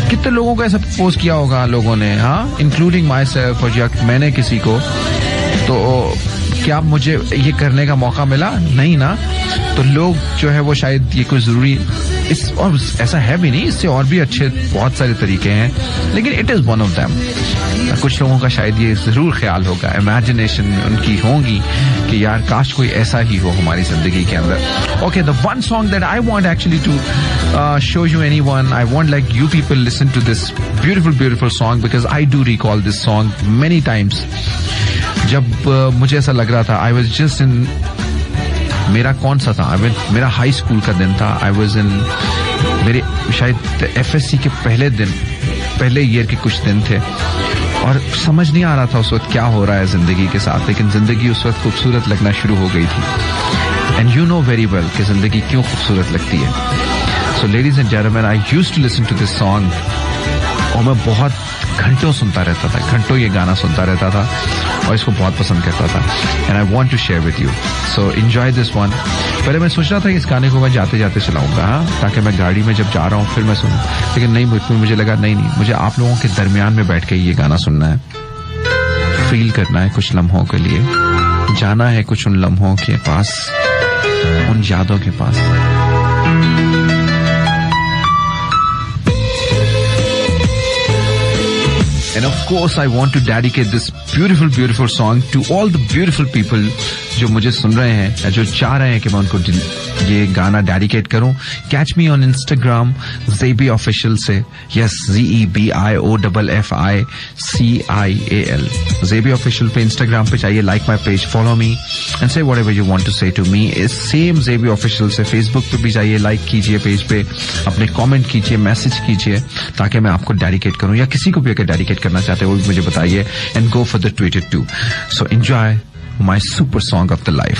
कितने लोगों को ऐसा प्रपोज किया होगा लोगों ने, हाँ, इंक्लूडिंग माई सेल्फ, और या मैंने किसी को, तो क्या मुझे ये करने का मौका मिला? नहीं ना। तो लोग जो है वो शायद ये कोई जरूरी इस, और ऐसा है भी नहीं, इससे और भी अच्छे बहुत सारे तरीके हैं, लेकिन it is one of them. कुछ लोगों का शायद ये जरूर ख्याल होगा, इमेजिनेशन उनकी होगी कि यार काश कोई ऐसा ही हो हमारी जिंदगी के अंदर। Okay, the one song that I want actually to show you anyone, I want like you people listen to this beautiful song, because I do recall this song many times. जब मुझे ऐसा लग रहा था, I was just in, मेरा कौन सा था, मेरा हाई स्कूल का दिन था, I was in, मेरे शायद FSC के पहले दिन, पहले ईयर के कुछ दिन थे, और समझ नहीं आ रहा था उस वक्त क्या हो रहा है जिंदगी के साथ, लेकिन जिंदगी उस वक्त खूबसूरत लगना शुरू हो गई थी। And you know very well कि जिंदगी क्यों खूबसूरत लगती है। So ladies and gentlemen, I used to listen to this song, और मैं बहुत घंटों सुनता रहता था, घंटों ये गाना सुनता रहता था, और इसको बहुत पसंद करता था। And I want to share with you, so enjoy this one. पहले मैं सोच रहा था कि इस गाने को मैं जाते जाते चलाऊंगा, हाँ, ताकि मैं गाड़ी में जब जा रहा हूँ फिर मैं सुनूं, लेकिन नहीं, मुझे लगा नहीं, मुझे आप लोगों के दरमियान में बैठ के ये गाना सुनना है, फील करना है कुछ लम्हों के लिए, जाना है कुछ उन लम्हों के पास, उन यादों के पास। And of course, I want to dedicate this beautiful song to all the beautiful people जो मुझे सुन रहे हैं या जो चाह रहे हैं कि मैं उनको ये गाना डेडिकेट करूं, catch me on Instagram Zebi official से, यस ZEBIOFFICIAL, ज़ेबी ऑफिशियल पे इंस्टाग्राम पे चाहिए, like my page, follow me and say whatever you want to say to me. इस सेम ज़ेबी ऑफिशियल से फेसबुक पे भी जाइए, लाइक कीजिए पेज पे, अपने कमेंट कीजिए, मैसेज कीजिए, ताकि मैं आपको डेडिकेट करूं या किसी को भी अगर डेडिकेट करना चाहते हैं वो भी मुझे बताइए, and go for the Twitter too. So enjoy my super song of the life.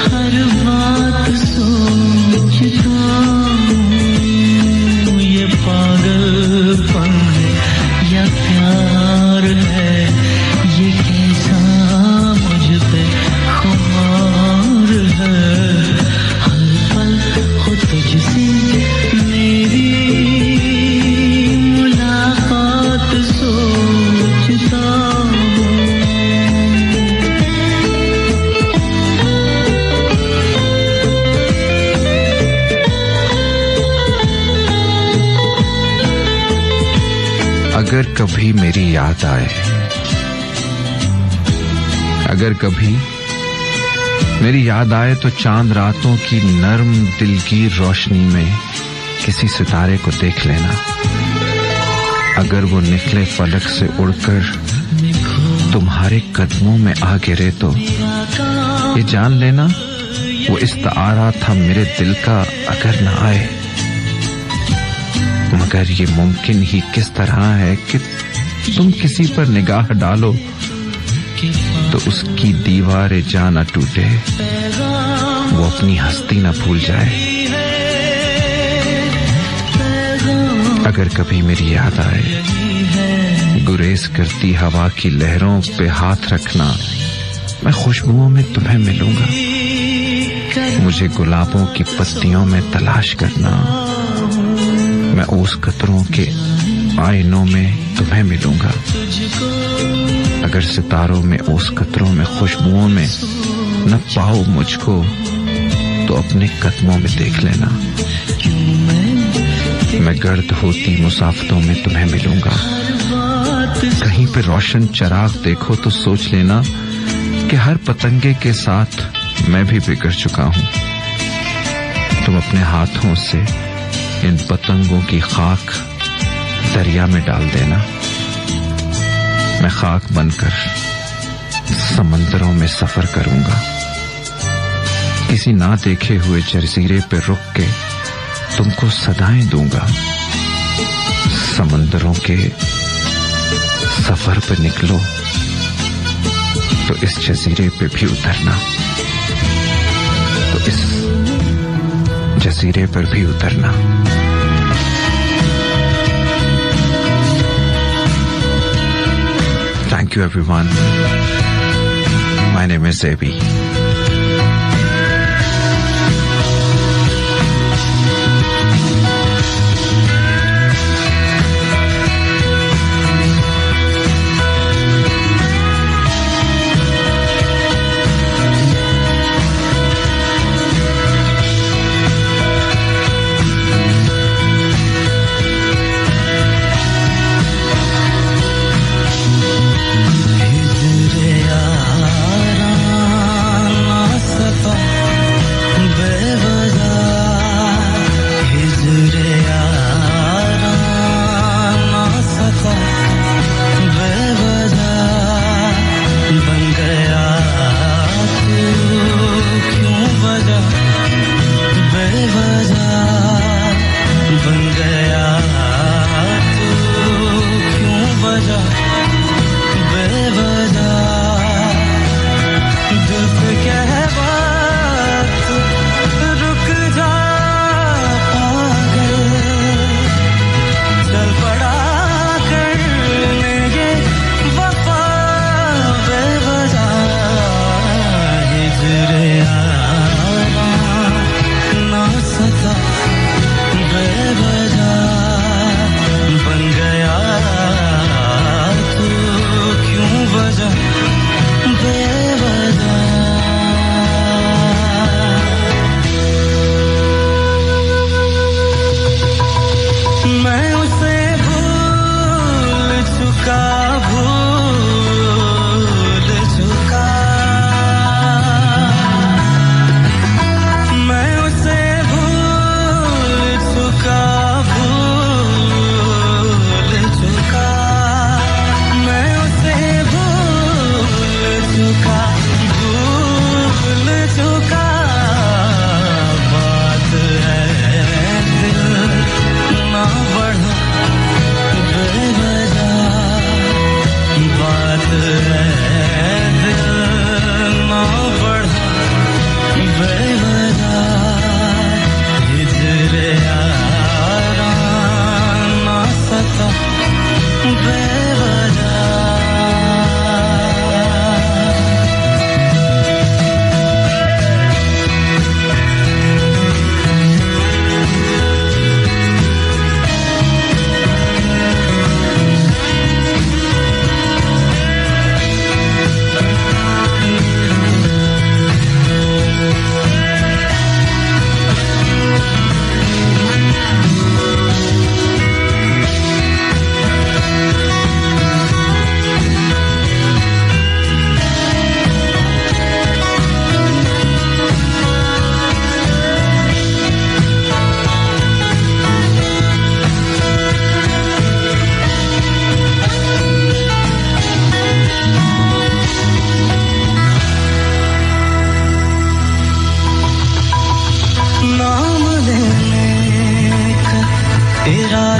हर बात सोचता हूँ। अगर कभी मेरी याद आए, अगर कभी मेरी याद आए तो चांद रातों की नर्म दिलगीर रोशनी में किसी सितारे को देख लेना। अगर वो निकले फलक से उड़कर तुम्हारे कदमों में आ गिरे तो ये जान लेना वो इस्तारा था मेरे दिल का अगर न आए। मगर ये मुमकिन ही किस तरह है कि तुम किसी पर निगाह डालो तो उसकी दीवारें जा न टूटे, वो अपनी हस्ती न भूल जाए। अगर कभी मेरी याद आए, गुरेज करती हवा की लहरों पे हाथ रखना, मैं खुशबुओं में तुम्हें मिलूंगा। मुझे गुलाबों की पत्तियों में तलाश करना, मैं ओस कतरों के आईनों में तुम्हें मिलूंगा। अगर सितारों में ओस कतरों में खुशबुओं में न पाओ मुझको तो अपने कदमों में देख लेना। मैं गर्द होती मुसाफतों में तुम्हें मिलूंगा। कहीं पे रोशन चिराग देखो तो सोच लेना कि हर पतंगे के साथ मैं भी बिगड़ चुका हूं। तुम अपने हाथों से इन पतंगों की खाक दरिया में डाल देना। मैं खाक बनकर समंदरों में सफर करूंगा। किसी ना देखे हुए जजीरे पे रुक के तुमको सदाएं दूंगा। समंदरों के सफर पे निकलो तो इस जजीरे पे भी उतरना, तो इस जजीरे पर भी उतरना। Thank you everyone. My name is Zebi.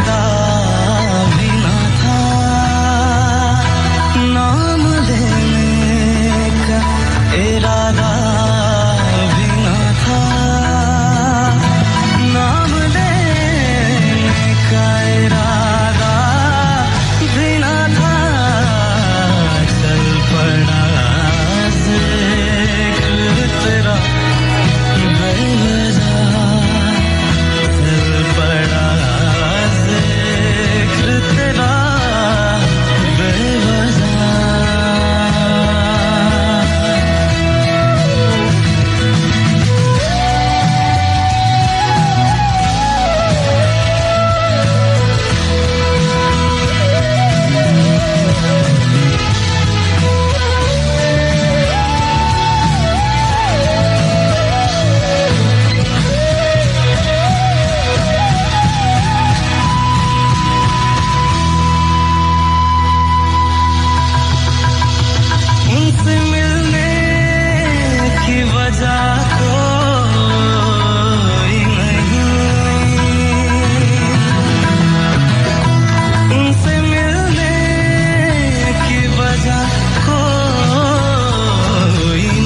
इरादा भी ना था, नाम लेने का इरादा भी ना था, नाम लेने का इरादा भी ना था, चल पड़ा जिक्र तेरा बेवजह, चल पड़ा जिक्र तेरा बेवजह। उनसे मिलने की वजह कोई नहीं, उनसे मिलने की वजह कोई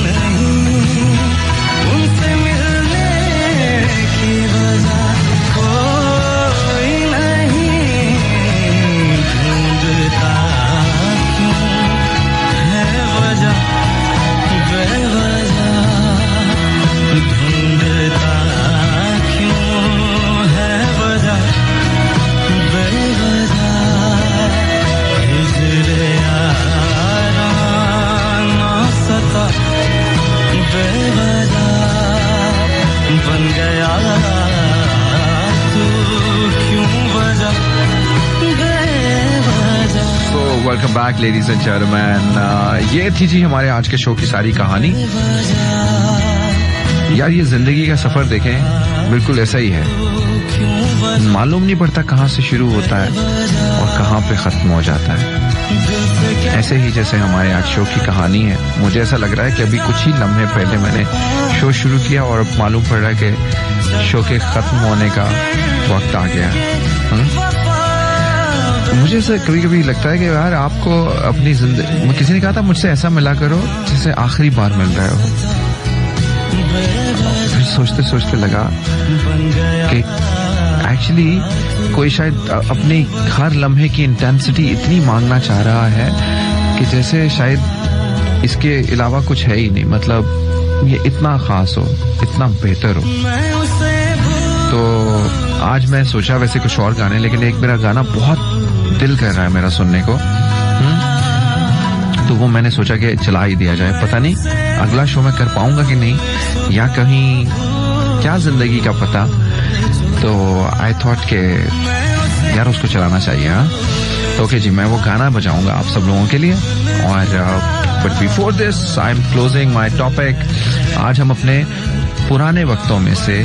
नहीं, उनसे मिलने की वजह कोई नहीं, ढूंढता क्यों है वजह बेवजह, ढूंढता क्यों है वजह बेवजह, हिजरे याराना सता बेवजह, बन गया तू क्यों वजह बेवजह। So welcome back ladies and gentlemen. ये थी जी हमारे आज के शो की सारी कहानी। यार ये जिंदगी का सफर देखें, बिल्कुल ऐसा ही है, मालूम नहीं पड़ता कहाँ से शुरू होता है और कहाँ पे खत्म हो जाता है। ऐसे ही जैसे हमारे आज शो की कहानी है, मुझे ऐसा लग रहा है कि अभी कुछ ही लम्हे पहले मैंने शो शुरू किया और अब मालूम पड़ रहा है कि शो के खत्म होने का वक्त आ गया। मुझे ऐसा कभी कभी लगता है कि यार आपको अपनी जिंदगी, किसी ने कहा था मुझसे ऐसा मिला करो जैसे आखिरी बार मिल रहे हो। फिर सोचते सोचते लगा कि एक्चुअली कोई शायद अपनी हर लम्हे की इंटेंसिटी इतनी मांगना चाह रहा है कि जैसे शायद इसके अलावा कुछ है ही नहीं, मतलब ये इतना खास हो, इतना बेहतर हो। तो आज मैं सोचा वैसे कुछ और गाने, लेकिन एक मेरा गाना बहुत दिल कर रहा है मेरा सुनने को, तो वो मैंने सोचा कि चला ही दिया जाए। पता नहीं अगला शो मैं कर पाऊंगा कि नहीं, या कहीं क्या जिंदगी का पता। तो आई थॉट के यार उसको चलाना चाहिए। हाँ तो ओके जी, मैं वो गाना बजाऊंगा आप सब लोगों के लिए। और but before this I am closing my topic. आज हम अपने पुराने वक्तों में से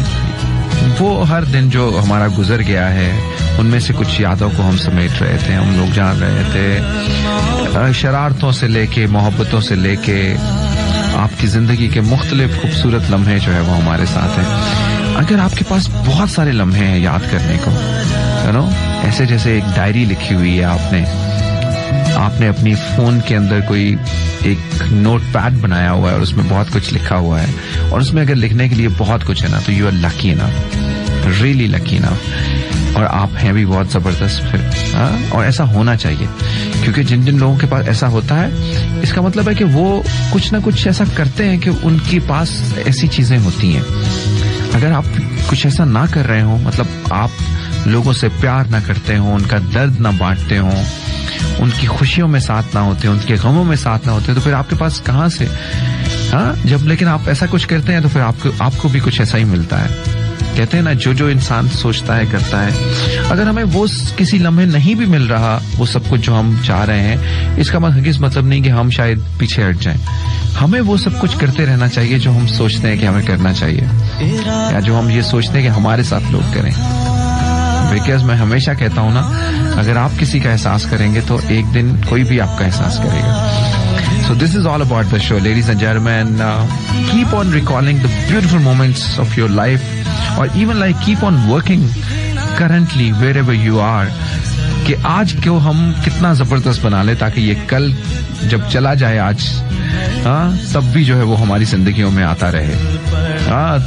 वो हर दिन जो हमारा गुजर गया है उनमें से कुछ यादों को हम समेट रहे थे। हम लोग जान रहे थे शरारतों से लेके, मोहब्बतों से लेके, आपकी जिंदगी के मुख्तलिफ खूबसूरत लम्हे जो है वो हमारे साथ हैं। अगर आपके पास बहुत सारे लम्हे हैं याद करने को, यू नो, ऐसे जैसे एक डायरी लिखी हुई है आपने अपनी फोन के अंदर कोई एक नोट पैड बनाया हुआ है और उसमें बहुत कुछ लिखा हुआ है, और उसमें अगर लिखने के लिए बहुत कुछ है ना, तो you are lucky enough, really lucky enough. और आप हैं भी बहुत जबरदस्त फिर। और ऐसा होना चाहिए, क्योंकि जिन जिन लोगों के पास ऐसा होता है, इसका मतलब है कि वो कुछ ना कुछ ऐसा करते हैं कि उनके पास ऐसी चीजें होती हैं। अगर आप कुछ ऐसा ना कर रहे हो, मतलब आप लोगों से प्यार ना करते हो, उनका दर्द ना बांटते हो, उनकी खुशियों में साथ ना होते, उनके गमों में साथ ना होते, तो फिर आपके पास कहाँ से। जब लेकिन आप ऐसा कुछ करते हैं तो फिर आपको भी कुछ ऐसा ही मिलता है। कहते हैं ना, जो इंसान सोचता है करता है। अगर हमें वो किसी लम्हे नहीं भी मिल रहा, वो सब कुछ जो हम चाह रहे हैं, इसका मतलब नहीं कि हम शायद पीछे हट जाएं। हमें वो सब कुछ करते रहना चाहिए जो हम सोचते हैं कि हमें करना चाहिए, या जो हम ये सोचते हैं कि हमारे साथ लोग करें। बिकॉज मैं हमेशा कहता हूं ना, अगर आप किसी का एहसास करेंगे तो एक दिन कोई भी आपका एहसास करेगा। So this is all about the show, ladies and gentlemen. Keep on recalling the beautiful moments of your life, or even like keep on working currently wherever you are, कि आज को हम कितना जबरदस्त बना ले ताकि ये कल जब चला जाए आज, तब भी जो है वो हमारी जिंदगियों में आता रहे।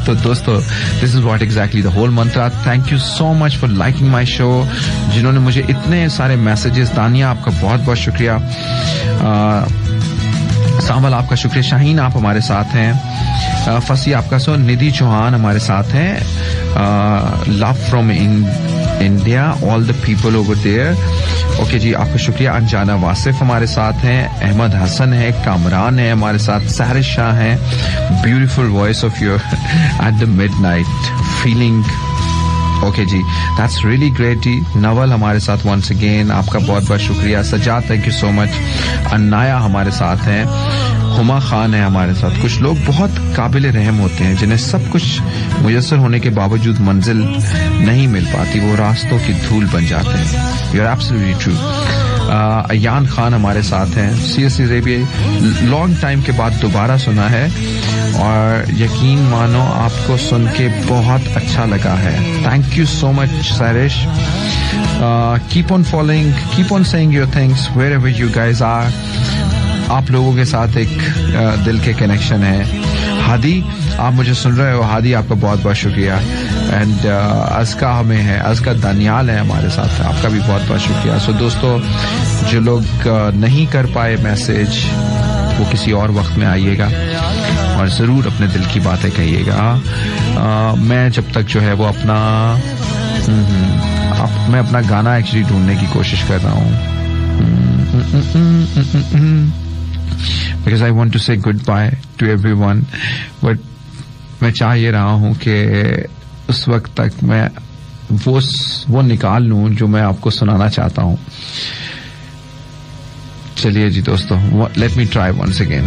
तो दोस्तों, this is what exactly the whole mantra. Thank you so much for liking my show, जिन्होंने मुझे इतने सारे मैसेजेस। तानिया, आपका बहुत बहुत शुक्रिया। सावल, आपका शुक्रिया। शाहीन, आप हमारे साथ हैं। फसी, आपका सो। निधि चौहान हमारे साथ हैं। Love from India, all the people over there. Okay जी, आपका शुक्रिया। अनजाना वासिफ हमारे साथ हैं। अहमद हसन है, कामरान है हमारे साथ। सारिश शाह है। Beautiful voice of your at the midnight feeling. Okay जी, दैट्स रियली ग्रेट जी। नवल हमारे साथ वंस अगेन, आपका बहुत बहुत शुक्रिया। Sajjad, thank you so much. Annaya हमारे साथ हैं। हुमा खान है हमारे साथ। कुछ लोग बहुत काबिल रहम होते हैं, जिन्हें सब कुछ मुयस्सर होने के बावजूद मंजिल नहीं मिल पाती, वो रास्तों की धूल बन जाते हैं। You are absolutely true. Ayan Khan हमारे साथ हैं। सीरियसली रेबी, लॉन्ग टाइम के बाद दोबारा सुना है और यकीन मानो आपको सुन के बहुत अच्छा लगा है। Thank you so much Sarish. Keep on following, keep on saying your things wherever you guys are. आप लोगों के साथ एक दिल के कनेक्शन है। हादी, आप मुझे सुन रहे हो। हादी, आपका बहुत बहुत शुक्रिया। एंड अस्का हमें है, अस्का दानियाल है हमारे साथ, आपका भी बहुत बहुत शुक्रिया। सो दोस्तों, जो लोग नहीं कर पाए मैसेज, वो किसी और वक्त में आइएगा और ज़रूर अपने दिल की बातें कहिएगा। मैं जब तक जो है वो मैं अपना गाना एक्चुअली ढूंढने की कोशिश कर रहा हूँ, because I want to say goodbye to everyone, but मैं चाह ये रहा हूँ कि उस वक्त तक मैं वो निकाल लूँ जो मैं आपको सुनाना चाहता हूँ। चलिए जी दोस्तों, let me try once again.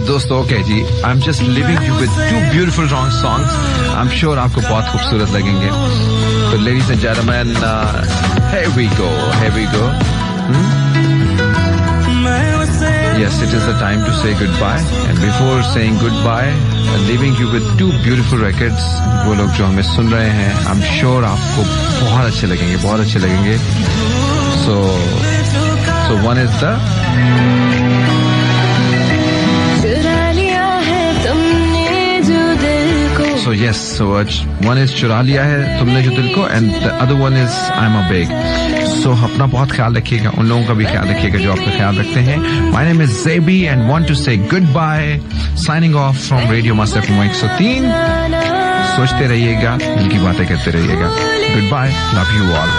दोस्तों, ओके जी, I am just living you with two beautiful songs. I am sure आपको बहुत खूबसूरत लगेंगे। तो ladies and gentleman, here we go. Yes, it is the time to say goodbye. And before saying goodbye, leaving you with two beautiful records. वो लोग जो हमें सुन रहे हैं, I'm sure आपको बहुत अच्छे लगेंगे। So one is the So yes, so one is चुरा लिया है तुमने जो दिल को, and the other one is I'm a beg. So अपना बहुत ख्याल रखिएगा, उन लोगों का भी ख्याल रखिएगा जो आपका ख्याल रखते हैं। My name is Zebi and want to say goodbye. Signing off from Radio Master FM 103. सोचते रहिएगा, दिल की बातें करते रहिएगा। Goodbye, love you all.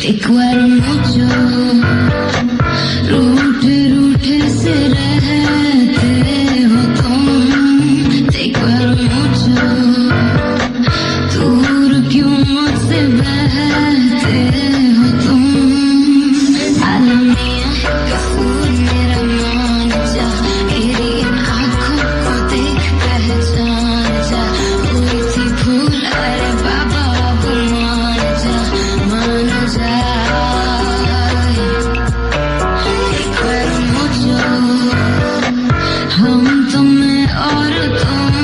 Te quiero mucho, रूठ रूठ से रहते हो तुम. Te quiero mucho, दूर क्यों मुझसे बहते हो तुम. आलम मियां है कसूर मेरा मान जा, मेरी इन आँखों को देख पहचान जा. हुई थी भूल अरे बाबा अब मान जा, मान जा. Te quiero mucho, हम तुम्हें और तुम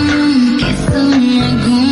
किस्सों में गुम.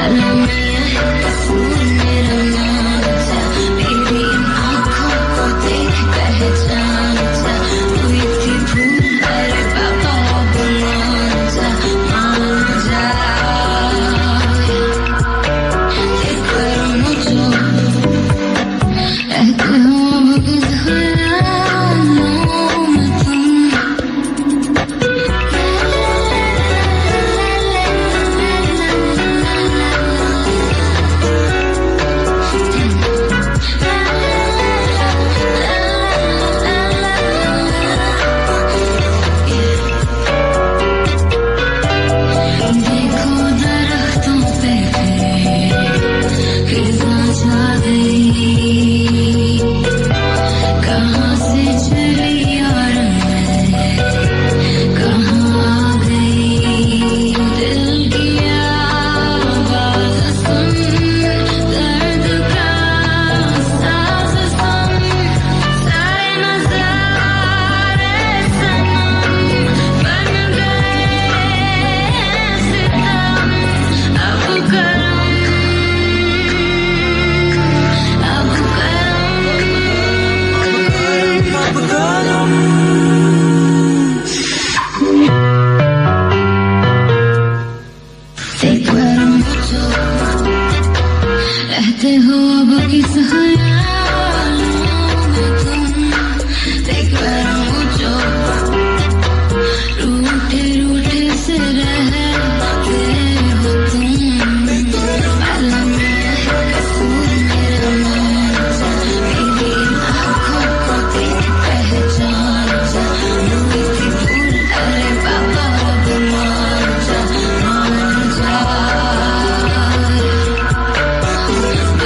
आलम मियां है कसूर मेरा मान जा, मेरी इन आँखों को देख पहचान जा. हुई थी भूल अरे बाबा अब मान जा, मान जा. Te quiero mucho, रहते हो अब किस ख्यालों में तुम. देखो दरख्तों पे खिज़ां छा गई, कहाँ से चली और मैं कहाँ आ गई. दिल की आवाज़ सुन, दर्द का साज सुन, सारे नज़ारे सनम बन गए सितम. अब करम, अब करम. Te quiero mucho, रहते हो अब किस ख्यालों में तुम. Te quiero mucho, रूठे रूठे से रहते हो तुम. आलम मियां है कसूर मेरा मान जा, मेरी इन आँखों को देख पहचान जा. हुई थी भूल अरे बाबा अब मान जा, मान जा.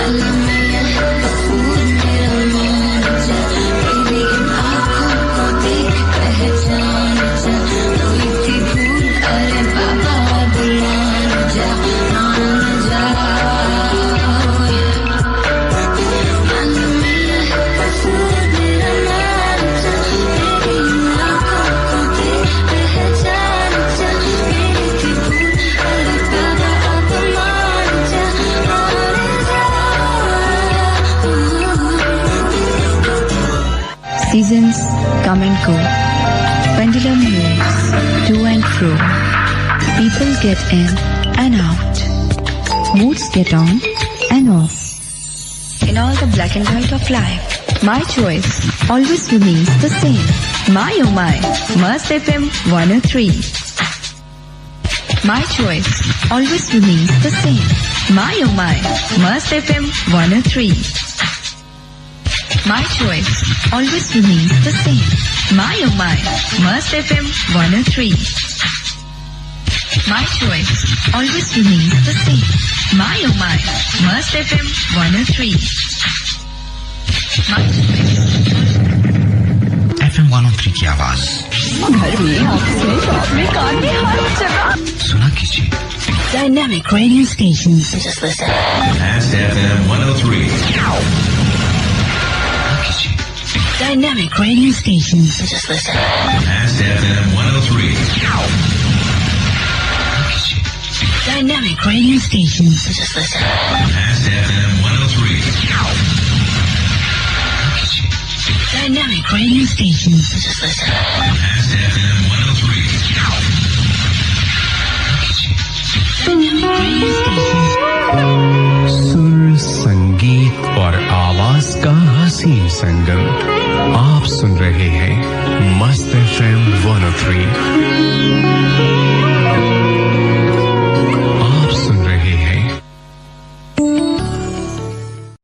आलम मियां है कसूर मेरा मान जा, मेरी इन आँखों को देख पहचान जा. हुई थी भूल अरे बाबा अब मान जा, मान जा. आलम मियां है कसूर मेरा मान जा, मेरी इन आँखों को देख पहचान जा. मेरी थी भूल अरे बाबा अब मान जा, मान जा. Seasons come and go. Pendulum moves to and fro. People get in and out. Moods get on and off. In all the black and white of life, my choice always remains the same. My oh my, Mast FM 103. My choice always remains the same. My oh my, Mast FM 103. My choice always remains the same. My oh my, Mast FM 103. My choice always remains the same. My oh my, Mast FM 103. My choice. FM 103 की आवाज घर में, office में, shop में, car में, हर जगह. सुना कीजिए. Dynamic radio station. Just listen. Mast FM 103. कीजिए. Dynamic radio station. Just listen. Mast FM 103. कीजिए. Dynamic radio station. Just listen. Mast FM 103. कीजिए. Dynamic radio station. Just listen. Mast FM 103. Dynamic radio station. सुर संगम। आप सुन रहे हैं मस्त FM 103